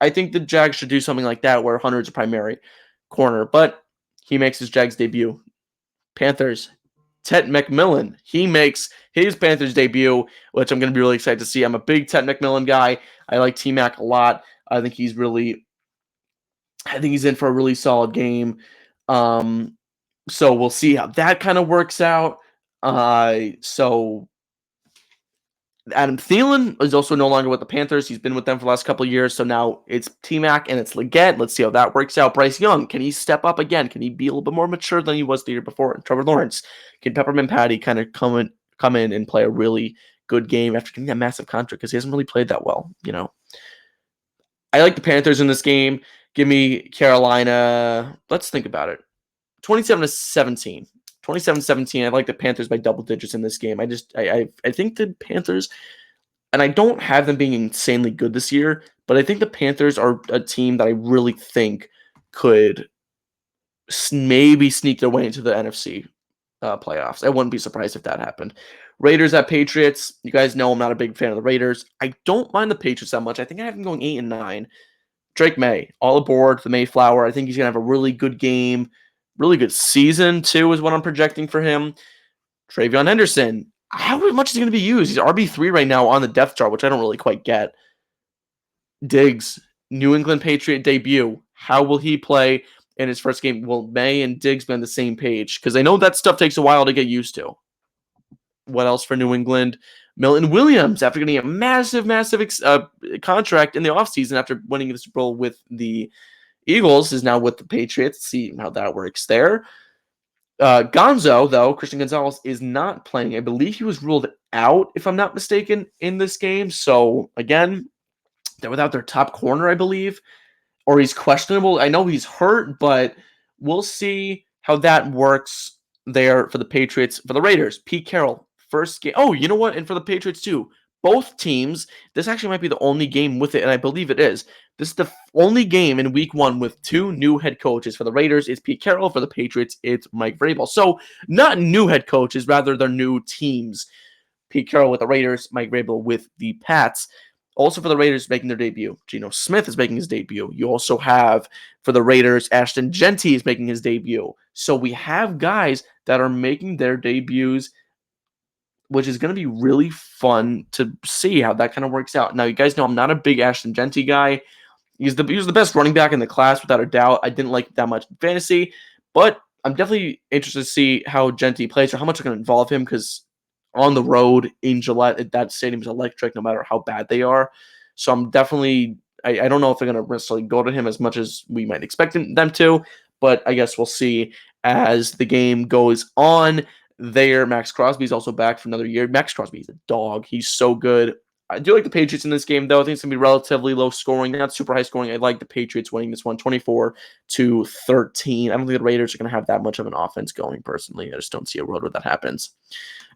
I think the Jags should do something like that where Hunter's a primary corner, but he makes his Jags debut. Panthers, Ted McMillan. He makes his Panthers debut, which I'm going to be really excited to see. I'm a big Ted McMillan guy. I like T-Mac a lot. I think he's in for a really solid game. So we'll see how that kind of works out. So Adam Thielen is also no longer with the Panthers. He's been with them for the last couple of years. So now it's T-Mac and it's Leggett. Let's see how that works out. Bryce Young, can he step up again? Can he be a little bit more mature than he was the year before? And Trevor Lawrence, can Peppermint Patty kind of come in and play a really good game after getting that massive contract because he hasn't really played that well, I like the Panthers in this game. Give me Carolina. Let's think about it. 27-17. 27-17. I like the Panthers by double digits in this game. I think the Panthers, and I don't have them being insanely good this year, but I think the Panthers are a team that I really think could maybe sneak their way into the NFC playoffs. I wouldn't be surprised if that happened. Raiders at Patriots. You guys know I'm not a big fan of the Raiders. I don't mind the Patriots that much. I think I have them going 8-9. Drake May, all aboard the Mayflower. I think he's going to have a really good game. Really good season, too, is what I'm projecting for him. Travion Henderson. How much is he going to be used? He's RB3 right now on the depth chart, which I don't really quite get. Diggs, New England Patriot debut. How will he play in his first game? Will May and Diggs be on the same page? Because I know that stuff takes a while to get used to. What else for New England? Milton Williams, after getting a massive contract in the offseason after winning the Super Bowl with the Eagles, is now with the Patriots. See how that works there. Gonzo, though, Christian Gonzalez, is not playing. I believe he was ruled out, if I'm not mistaken, in this game. So, again, they're without their top corner, I believe. Or he's questionable. I know he's hurt, but we'll see how that works there for the Patriots. For the Raiders, Pete Carroll, first game. Oh, you know what? And for the Patriots, too. Both teams, this actually might be the only game with it, and I believe it is. This is the only game in week 1 with 2 new head coaches. For the Raiders, it's Pete Carroll. For the Patriots, it's Mike Vrabel. So, not new head coaches, rather they're new teams. Pete Carroll with the Raiders, Mike Vrabel with the Pats. Also for the Raiders making their debut, Geno Smith is making his debut. You also have, for the Raiders, Ashton Jeanty is making his debut. So we have guys that are making their debuts, which is going to be really fun to see how that kind of works out. Now, you guys know I'm not a big Ashton Jeanty guy. He was the best running back in the class, without a doubt. I didn't like that much in fantasy, but I'm definitely interested to see how Jeanty plays or how much I can involve him, because on the road in Gillette, that stadium is electric no matter how bad they are. So I'm definitely, I don't know if they're going to necessarily go to him as much as we might expect them to, but I guess we'll see as the game goes on there. Max Crosby is also back for another year. Max Crosby is a dog. He's so good. I do like the Patriots in this game, though. I think it's going to be relatively low scoring, not super high scoring. I like the Patriots winning this one 24-13. I don't think the Raiders are going to have that much of an offense going, personally. I just don't see a road where that happens.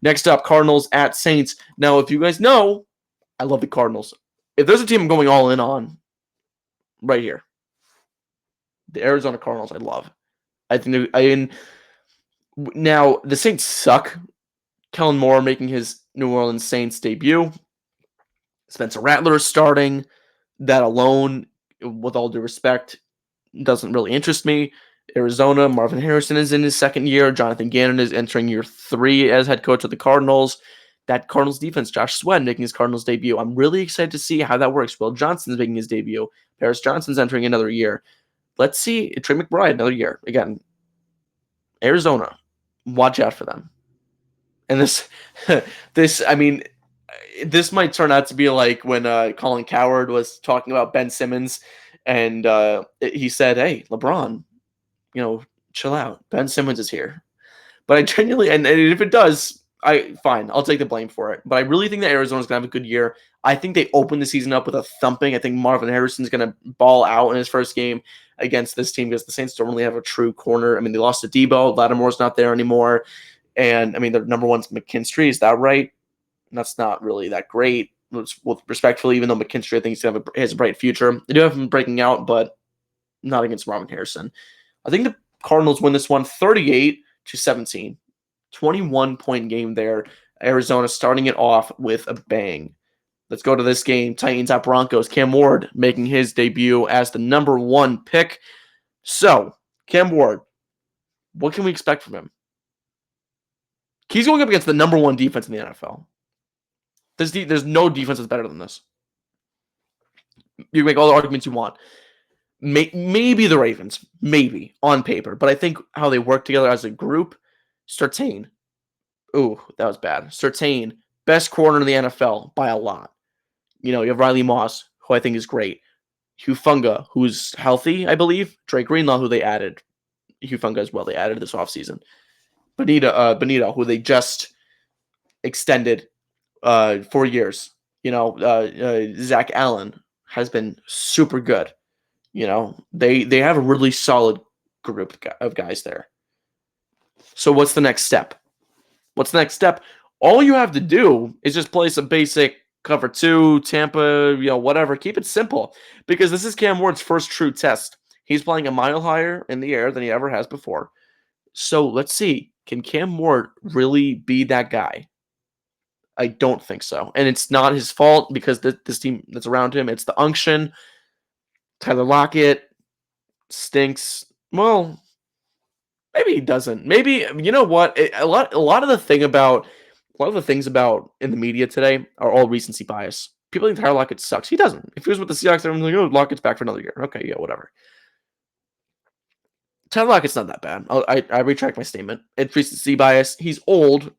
Next up, Cardinals at Saints. Now, if you guys know, I love the Cardinals. If there's a team I'm going all in on, right here, the Arizona Cardinals, I love. Now, the Saints suck. Kellen Moore making his New Orleans Saints debut. Spencer Rattler is starting. That alone, with all due respect, doesn't really interest me. Arizona, Marvin Harrison is in his second year. Jonathan Gannon is entering year 3 as head coach of the Cardinals. That Cardinals defense, Josh Sweat making his Cardinals debut. I'm really excited to see how that works. Will Johnson's making his debut. Paris Johnson's entering another year. Let's see. Trey McBride, another year. Again, Arizona, watch out for them. And this might turn out to be like when Colin Cowherd was talking about Ben Simmons, and he said, "Hey, LeBron, chill out. Ben Simmons is here." But I genuinely, and if it does, I'll take the blame for it. But I really think that Arizona's going to have a good year. I think they open the season up with a thumping. I think Marvin Harrison's going to ball out in his first game against this team, because the Saints don't really have a true corner. I mean, they lost to Debo. Lattimore's not there anymore. And, their number one's McKinstry. Is that right? That's not really that great, respectfully, even though McKinstry, I think, has a bright future. They do have him breaking out, but not against Marvin Harrison. I think the Cardinals win this one 38-17. 21-point game there. Arizona starting it off with a bang. Let's go to this game. Titans at Broncos. Cam Ward making his debut as the number 1 pick. So, Cam Ward, what can we expect from him? He's going up against the number 1 defense in the NFL. There's no defense that's better than this. You can make all the arguments you want. Maybe the Ravens, maybe on paper, but I think how they work together as a group. Surtain, ooh, that was bad. Surtain, best corner in the NFL by a lot. You have Riley Moss, who I think is great. Hufanga, who's healthy, I believe. Drake Greenlaw, who they added. Hufanga as well, they added this offseason. Bonita, who they just extended 4 years. Zach Allen has been super good. They have a really solid group of guys there. So what's the next step? All you have to do is just play some basic cover 2, Tampa, whatever. Keep it simple because this is Cam Ward's first true test. He's playing a mile higher in the air than he ever has before. So let's see. Can Cam Ward really be that guy? I don't think so. And it's not his fault because this team that's around him, it's the unction. Tyler Lockett stinks. Well, maybe he doesn't. Maybe, you know what? A lot of the things about in the media today are all recency bias. People think Tyler Lockett sucks. He doesn't. If he was with the Seahawks, everyone's like, "Oh, Lockett's back for another year." Okay, yeah, whatever. Tyler Lockett's not that bad. I retract my statement. It's recency bias. He's old,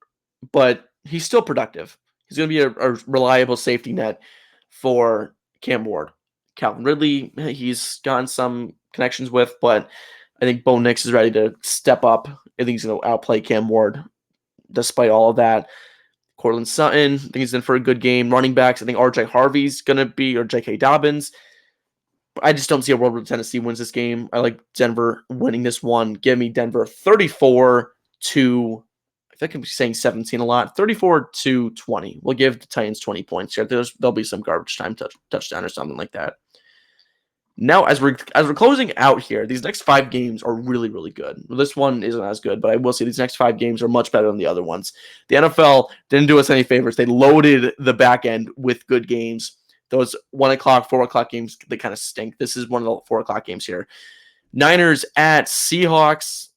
but he's still productive. He's going to be a reliable safety net for Cam Ward. Calvin Ridley, he's gotten some connections with, but I think Bo Nix is ready to step up. I think he's going to outplay Cam Ward despite all of that. Cortland Sutton, I think he's in for a good game. Running backs, I think RJ Harvey's going to be, or J.K. Dobbins. I just don't see a world where Tennessee wins this game. I like Denver winning this one. Give me Denver 34 to, I think I'm saying 17 a lot, 34 to 20. We'll give the Titans 20 points here. There'll be some garbage time touchdown or something like that. Now, as we're closing out here, these next 5 games are really, really good. This one isn't as good, but I will say these next 5 games are much better than the other ones. The NFL didn't do us any favors. They loaded the back end with good games. Those 1 o'clock, 4 o'clock games, they kind of stink. This is one of the 4 o'clock games here. Niners at Seahawks.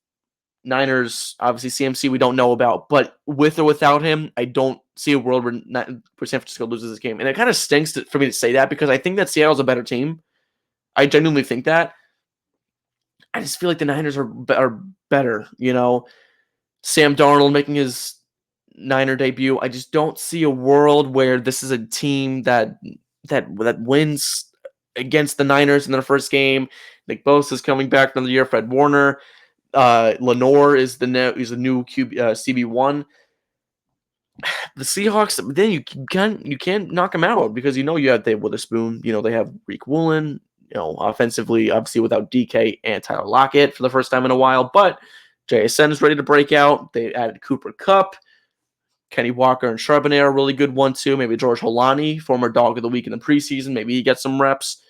Niners, obviously CMC we don't know about, but with or without him, I don't see a world where San Francisco loses this game. And it kind of stinks for me to say that because I think that Seattle's a better team. I genuinely think that. I just feel like the Niners are better, Sam Darnold making his Niner debut. I just don't see a world where this is a team that wins against the Niners in their first game. Nick Bosa's coming back another year. Fred Warner. Lenore is the new CB1. The Seahawks, then you can't knock them out because you have Dave Witherspoon. They have Reek Woolen. Offensively, obviously without DK and Tyler Lockett for the first time in a while, but JSN is ready to break out. They added Cooper Kupp, Kenny Walker and Charbonnet are a really good one too. Maybe George Holani, former dog of the week in the preseason. Maybe he gets some reps.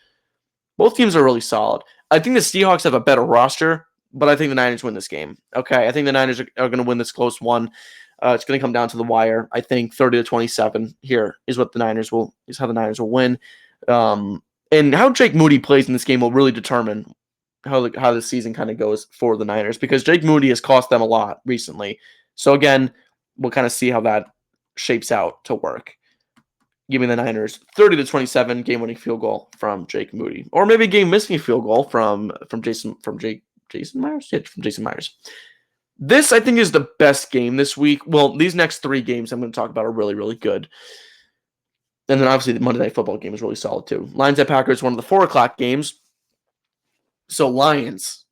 Both teams are really solid. I think the Seahawks have a better roster, but I think the Niners win this game. Okay, I think the Niners are going to win this close one. It's going to come down to the wire. I think 30-27 here is how the Niners will win. And how Jake Moody plays in this game will really determine how the season kind of goes for the Niners because Jake Moody has cost them a lot recently. So again, we'll kind of see how that shapes out to work. Give me the Niners 30-27 game-winning field goal from Jake Moody, or maybe a game-missing field goal from Jason Myers. Yeah, from Jason Myers. This I think is the best game this week. Well, these next 3 games I'm going to talk about are really, really good. And then obviously the Monday Night Football game is really solid too. Lions at Packers, one of the 4 o'clock games. So Lions,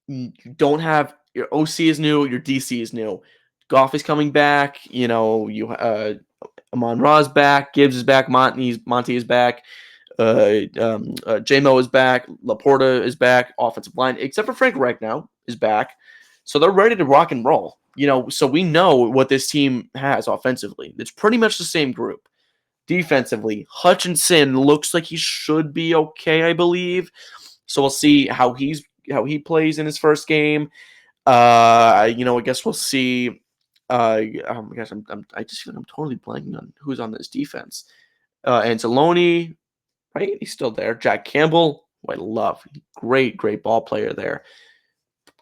you don't have your OC is new, your DC is new. Goff is coming back. Amon Ra's back, Gibbs is back, Monty is back, J-Mo is back, Laporta is back, offensive line, except for Frank Reich now, is back. So they're ready to rock and roll. So we know what this team has offensively. It's pretty much the same group. Defensively, Hutchinson looks like he should be okay, I believe. So we'll see how he plays in his first game. I guess we'll see. Oh my gosh, I just feel like I'm totally blanking on who's on this defense. Anzalone, right? He's still there. Jack Campbell, who I love. Great ball player there.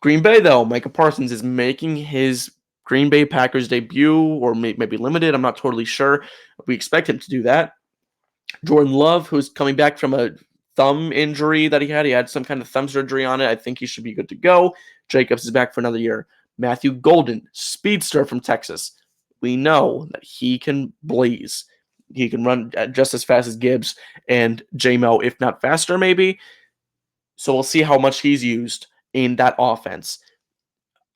Green Bay, though, Micah Parsons is making his Green Bay Packers debut, or maybe limited. I'm not totally sure. We expect him to do that. Jordan Love, who's coming back from a thumb injury that he had. He had some kind of thumb surgery on it. I think he should be good to go. Jacobs is back for another year. Matthew Golden, speedster from Texas. We know that he can blaze. He can run just as fast as Gibbs and J-Mo, if not faster, maybe. So we'll see how much he's used in that offense.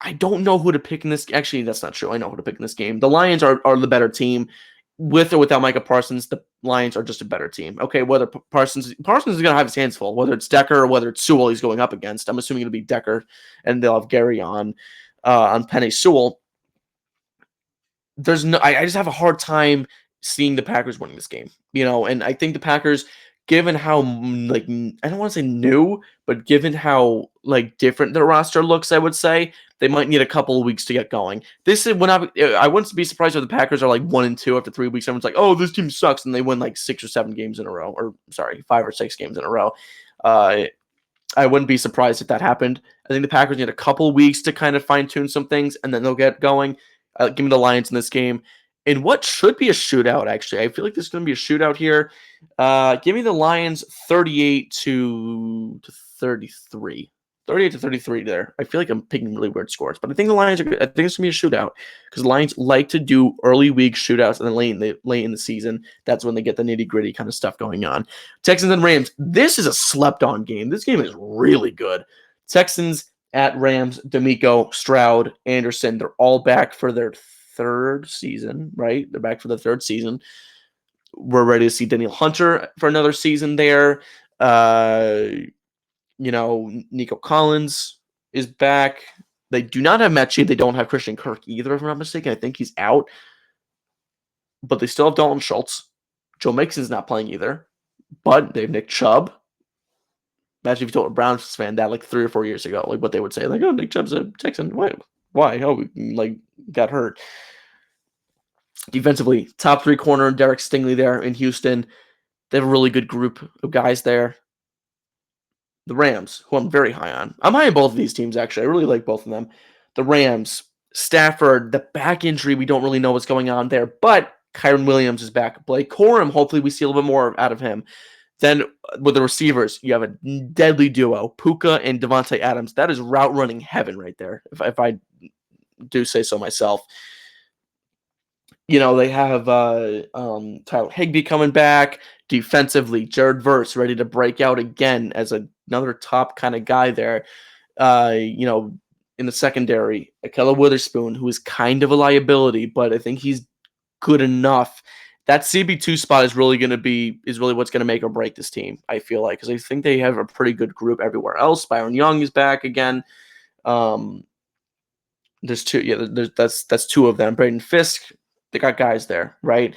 I don't know who to pick in this. Actually, that's not true. I know who to pick in this game. The Lions are the better team. With or without Micah Parsons, the Lions are just a better team. Okay, whether Parsons is going to have his hands full, whether it's Decker or whether it's Sewell he's going up against. I'm assuming it'll be Decker, and they'll have Gary on Penny Sewell. I just have a hard time seeing the Packers winning this game, and I think the Packers, given how I don't want to say new, but given how different their roster looks, I would say they might need a couple of weeks to get going. This is when I wouldn't be surprised if the Packers are 1-2 after 3 weeks. Everyone's like, "Oh, this team sucks," and they win 6 or 7 games in a row, or sorry, 5 or 6 games in a row. I wouldn't be surprised if that happened. I think the Packers need a couple of weeks to kind of fine tune some things, and then they'll get going. Give me the Lions in this game. In what should be a shootout, actually. I feel like there's going to be a shootout here. Give me the Lions 38 to 33. 38 to 33 there. I feel like I'm picking really weird scores, but I think the Lions are good. I think it's going to be a shootout because the Lions like to do early week shootouts and then late in the season. That's when they get the nitty-gritty kind of stuff going on. Texans and Rams. This is a slept-on game. This game is really good. Texans at Rams, D'Amico, Stroud, Anderson. They're all back for their third season, right? They're back for the third season. We're ready to see Daniel Hunter for another season there. Nico Collins is back. They do not have Mechie. They don't have Christian Kirk either, if I'm not mistaken. I think he's out. But they still have Dalton Schultz. Joe Mixon's not playing either. But they have Nick Chubb. Imagine if you told a Browns fan that 3 or 4 years ago, what they would say. Oh, Nick Chubb's a Texan. Why? Oh, got hurt. Defensively, top 3 corner, Derek Stingley there in Houston. They have a really good group of guys there. The Rams, who I'm very high on. I'm high on both of these teams, actually. I really like both of them. The Rams, Stafford, the back injury, we don't really know what's going on there, but Kyron Williams is back. Blake Corum, hopefully we see a little bit more out of him. Then with the receivers, you have a deadly duo, Puka and Devontae Adams. That is route running heaven right there, if I do say so myself. They have Tyler Higbee coming back. Defensively, Jared Verse ready to break out again as another top kind of guy there. In the secondary, Akella Witherspoon, who is kind of a liability, but I think he's good enough. That CB2 spot is really what's going to make or break this team, I feel like, because I think they have a pretty good group everywhere else. Byron Young is back again. There's two. Yeah, that's 2 of them. Braden Fisk. They got guys there, right?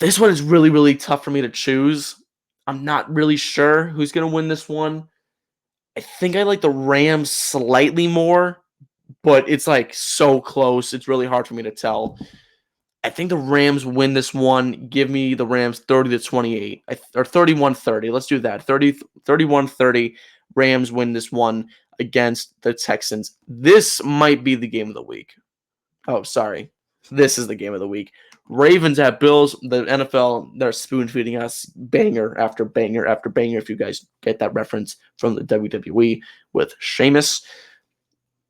This one is really, really tough for me to choose. I'm not really sure who's going to win this one. I think I like the Rams slightly more, but it's so close. It's really hard for me to tell. I think the Rams win this one. Give me the Rams 30-28 or 31-30. Let's do that. 31-30. Rams win this one against the Texans. This might be the game of the week. Oh, sorry. This is the game of the week. Ravens at Bills. The NFL, they're spoon-feeding us banger after banger after banger, if you guys get that reference from the WWE with Sheamus.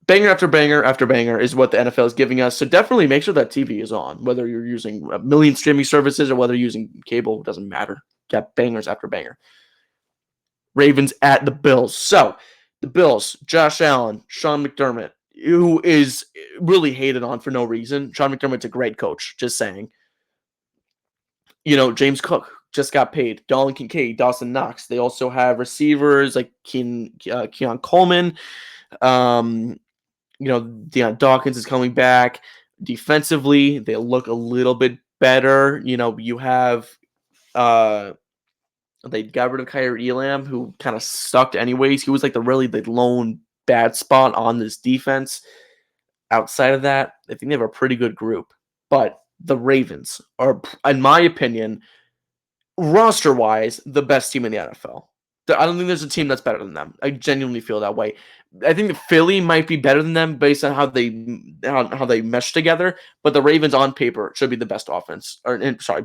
Banger after banger after banger is what the NFL is giving us. So definitely make sure that TV is on, whether you're using a million streaming services or whether you're using cable. It doesn't matter. Got bangers after banger. Ravens at the Bills. So the Bills, Josh Allen, Sean McDermott, who is really hated on for no reason. Sean McDermott's a great coach, just saying. James Cook just got paid. Dalton Kincaid, Dawson Knox. They also have receivers like Keon Coleman. Deion Dawkins is coming back. Defensively, they look a little bit better. You have they got rid of Kyrie Elam, who kind of sucked anyways. He was the lone bad spot on this defense. Outside of that, I think they have a pretty good group. But the Ravens are, in my opinion, roster-wise, the best team in the NFL. I don't think there's a team that's better than them. I genuinely feel that way. I think the Philly might be better than them based on how they mesh together, but the Ravens on paper should be the best offense,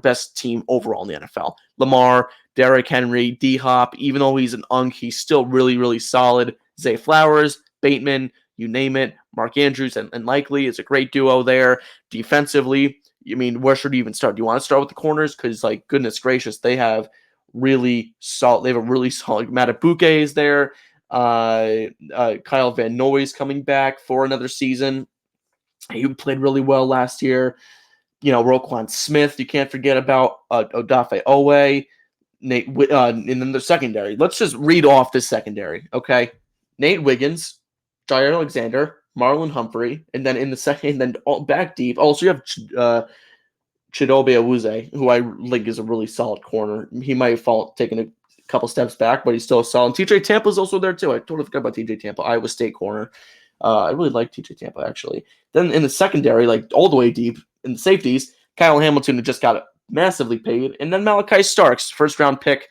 best team overall in the NFL. Lamar, Derrick Henry, D-Hop, even though he's an unk, he's still really, really solid. Zay Flowers, Bateman, you name it. Mark Andrews and Likely, it's a great duo there. Defensively, I mean, where should you even start? Do you want to start with the corners? Because, like, goodness gracious, they have really solid. They have a really solid. Matabuke is there. Kyle Van Noy's coming back for another season. He played really well last year. Roquan Smith. You can't forget about Odafe Owe. Nate, and then the secondary. Let's just read off this secondary, okay? Nate Wiggins, Jair Alexander, Marlon Humphrey, and then in the second, and then back deep. Also, you have Chidobe Awuzie, who I think is a really solid corner. He might have taken a couple steps back, but he's still solid. TJ Tampa's also there too. I totally forgot about TJ Tampa, Iowa State corner. I really like TJ Tampa, actually. Then in the secondary, like all the way deep in the safeties, Kyle Hamilton, who just got massively paid, and then Malachi Starks, first-round pick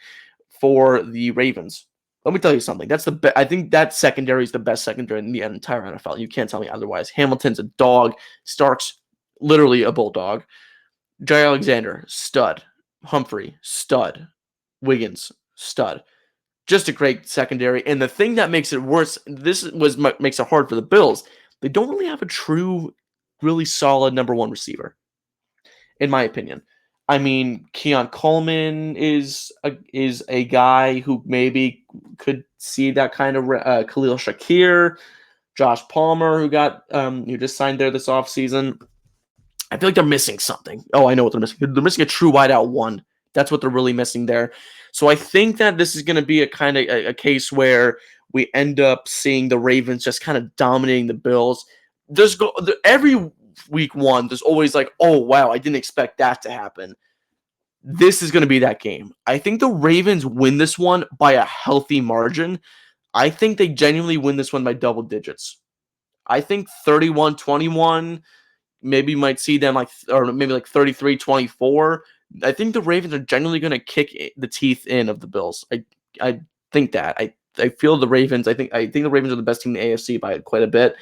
for the Ravens. Let me tell you something. I think that secondary is the best secondary in the entire NFL. You can't tell me otherwise. Hamilton's a dog. Starks, literally a bulldog. Jair Alexander, stud. Humphrey, stud. Wiggins, stud. Just a great secondary. And the thing that makes it worse, makes it hard for the Bills. They don't really have a true, really solid number one receiver, in my opinion. I mean, Keon Coleman is a guy who maybe could see that kind of Khalil Shakir, Josh Palmer, who just signed there this offseason. I feel like they're missing something. Oh, I know what they're missing. They're missing a true wideout one. That's what they're really missing there. So I think that this is going to be a kind of a case where we end up seeing the Ravens just kind of dominating the Bills. Every week one, there's always like, oh, wow, I didn't expect that to happen. This is going to be that game. I think the Ravens win this one by a healthy margin. I think they genuinely win this one by double digits. I think 31-21, maybe might see them or maybe like 33-24. I think the Ravens are genuinely going to kick the teeth in of the Bills. I think that. I feel the Ravens. I think the Ravens are the best team in the AFC by quite a bit.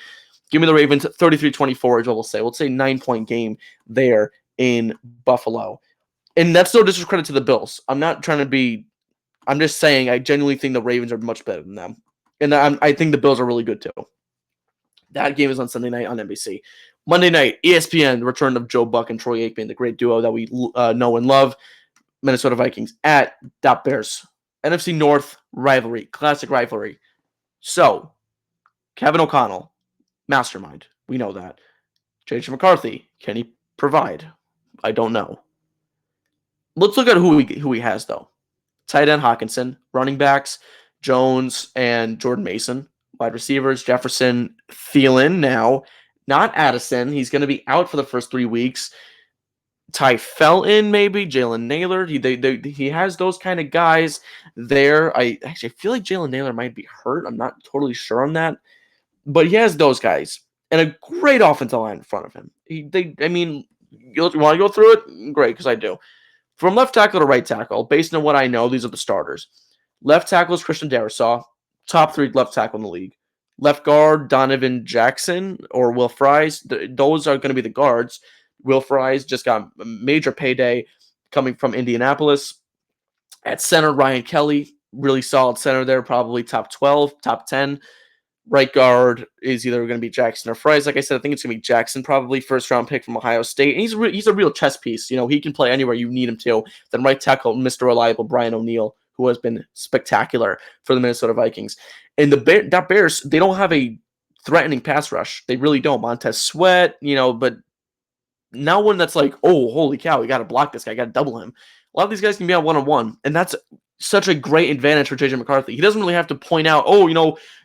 Give me the Ravens 33-24 is what we'll say. We'll say 9-point game there in Buffalo. And that's no disrespect to the Bills. I'm not trying to be – I'm just saying I genuinely think the Ravens are much better than them. And I think the Bills are really good too. That game is on Sunday night on NBC. Monday night, ESPN, the return of Joe Buck and Troy Aikman, the great duo that we know and love. Minnesota Vikings at Bears. NFC North rivalry, classic rivalry. So, Kevin O'Connell, mastermind. We know that. J.J. McCarthy, can he provide? I don't know. Let's look at who he has, though. Tight end Hawkinson, running backs, Jones and Jordan Mason. Wide receivers, Jefferson, Thielen now. Not Addison. He's going to be out for the first 3 weeks. Ty Felton, maybe. Jalen Naylor. He has those kind of guys there. I feel like Jalen Naylor might be hurt. I'm not totally sure on that. But he has those guys. And a great offensive line in front of him. You want to go through it? Great, because I do. From left tackle to right tackle, based on what I know, these are the starters. Left tackle is Christian Darrisaw. Top 3 left tackle in the league. Left guard, Donovan Jackson or Will Fries. Those are going to be the guards. Will Fries just got a major payday coming from Indianapolis. At center, Ryan Kelly. Really solid center there. Probably top 12, top 10. Right guard is either going to be Jackson or Fries. Like I said, I think it's going to be Jackson, probably first-round pick from Ohio State. And he's a real chess piece. He can play anywhere you need him to. Then right tackle, Mr. Reliable, Brian O'Neill, who has been spectacular for the Minnesota Vikings. And that Bears, they don't have a threatening pass rush. They really don't. Montez Sweat, but now one that's like, oh, holy cow, we got to block this guy, got to double him. A lot of these guys can be on one-on-one, and that's such a great advantage for J.J. McCarthy. He doesn't really have to point out,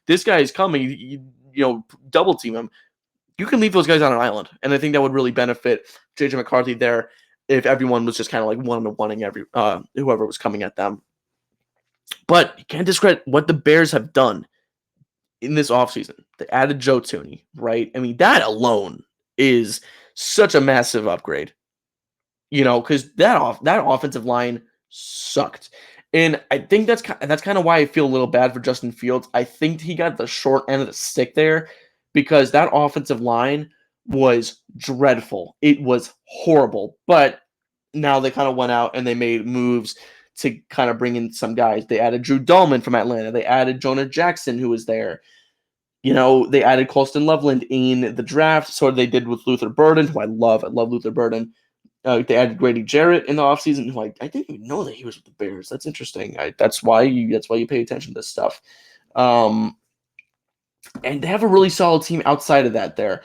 this guy is coming, double team him. You can leave those guys on an island, and I think that would really benefit J.J. McCarthy there if everyone was just kind of like one-on-one-ing whoever was coming at them. But you can't discredit what the Bears have done in this offseason. They added Joe Thuney, right? I mean, that alone is such a massive upgrade. Because that offensive line sucked. And I think that's kind of why I feel a little bad for Justin Fields. I think he got the short end of the stick there because that offensive line was dreadful. It was horrible. But now they kind of went out and they made moves to kind of bring in some guys. They added Drew Dahlman from Atlanta. They added Jonah Jackson, who was there. They added Colston Loveland in the draft, sort of they did with Luther Burden, who I love. I love Luther Burden. They added Grady Jarrett in the offseason, who I didn't even know that he was with the Bears. That's interesting. That's why you pay attention to this stuff. And they have a really solid team outside of that there.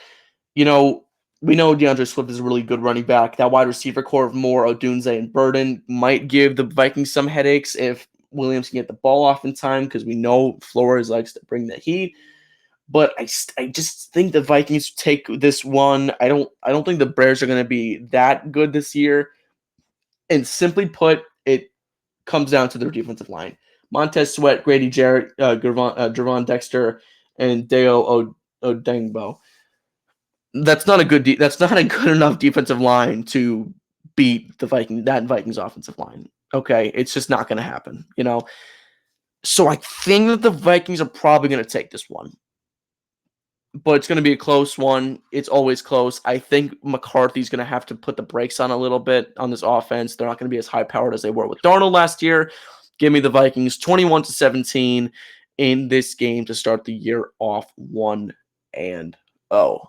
We know DeAndre Swift is a really good running back. That wide receiver core of Moore, Odunze, and Burden might give the Vikings some headaches if Williams can get the ball off in time because we know Flores likes to bring the heat. But I just think the Vikings take this one. I don't think the Bears are going to be that good this year. And simply put, it comes down to their defensive line. Montez Sweat, Grady Jarrett, Gervon Dexter, and Deo Odengbo. That's not a good enough defensive line to beat the Vikings offensive line. Okay, it's just not going to happen, So I think that the Vikings are probably going to take this one. But it's going to be a close one. It's always close. I think McCarthy's going to have to put the brakes on a little bit on this offense. They're not going to be as high-powered as they were with Darnold last year. Give me the Vikings 21-17 in this game to start the year off 1-0. All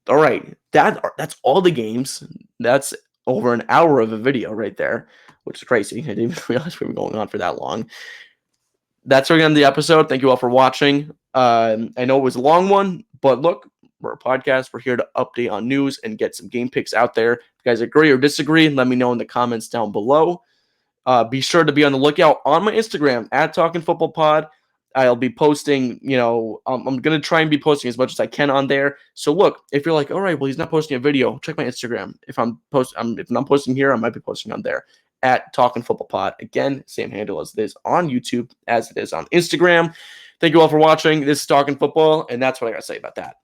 right. That's all the games. That's over an hour of a video right there, which is crazy. I didn't even realize we were going on for that long. That's where we're going to end the episode. Thank you all for watching. I know it was a long one, but look, we're a podcast. We're here to update on news and get some game picks out there. If you guys agree or disagree, let me know in the comments down below. Be sure to be on the lookout on my Instagram at Talkin Football Pod. I'll be posting, I'm going to try and be posting as much as I can on there. So look, if you're like, all right, well, he's not posting a video, check my Instagram. If I'm not posting here, I might be posting on there at Talkin Football Pod. Again, same handle as it is on YouTube, as it is on Instagram. Thank you all for watching. This is Talkin Football, and that's what I got to say about that.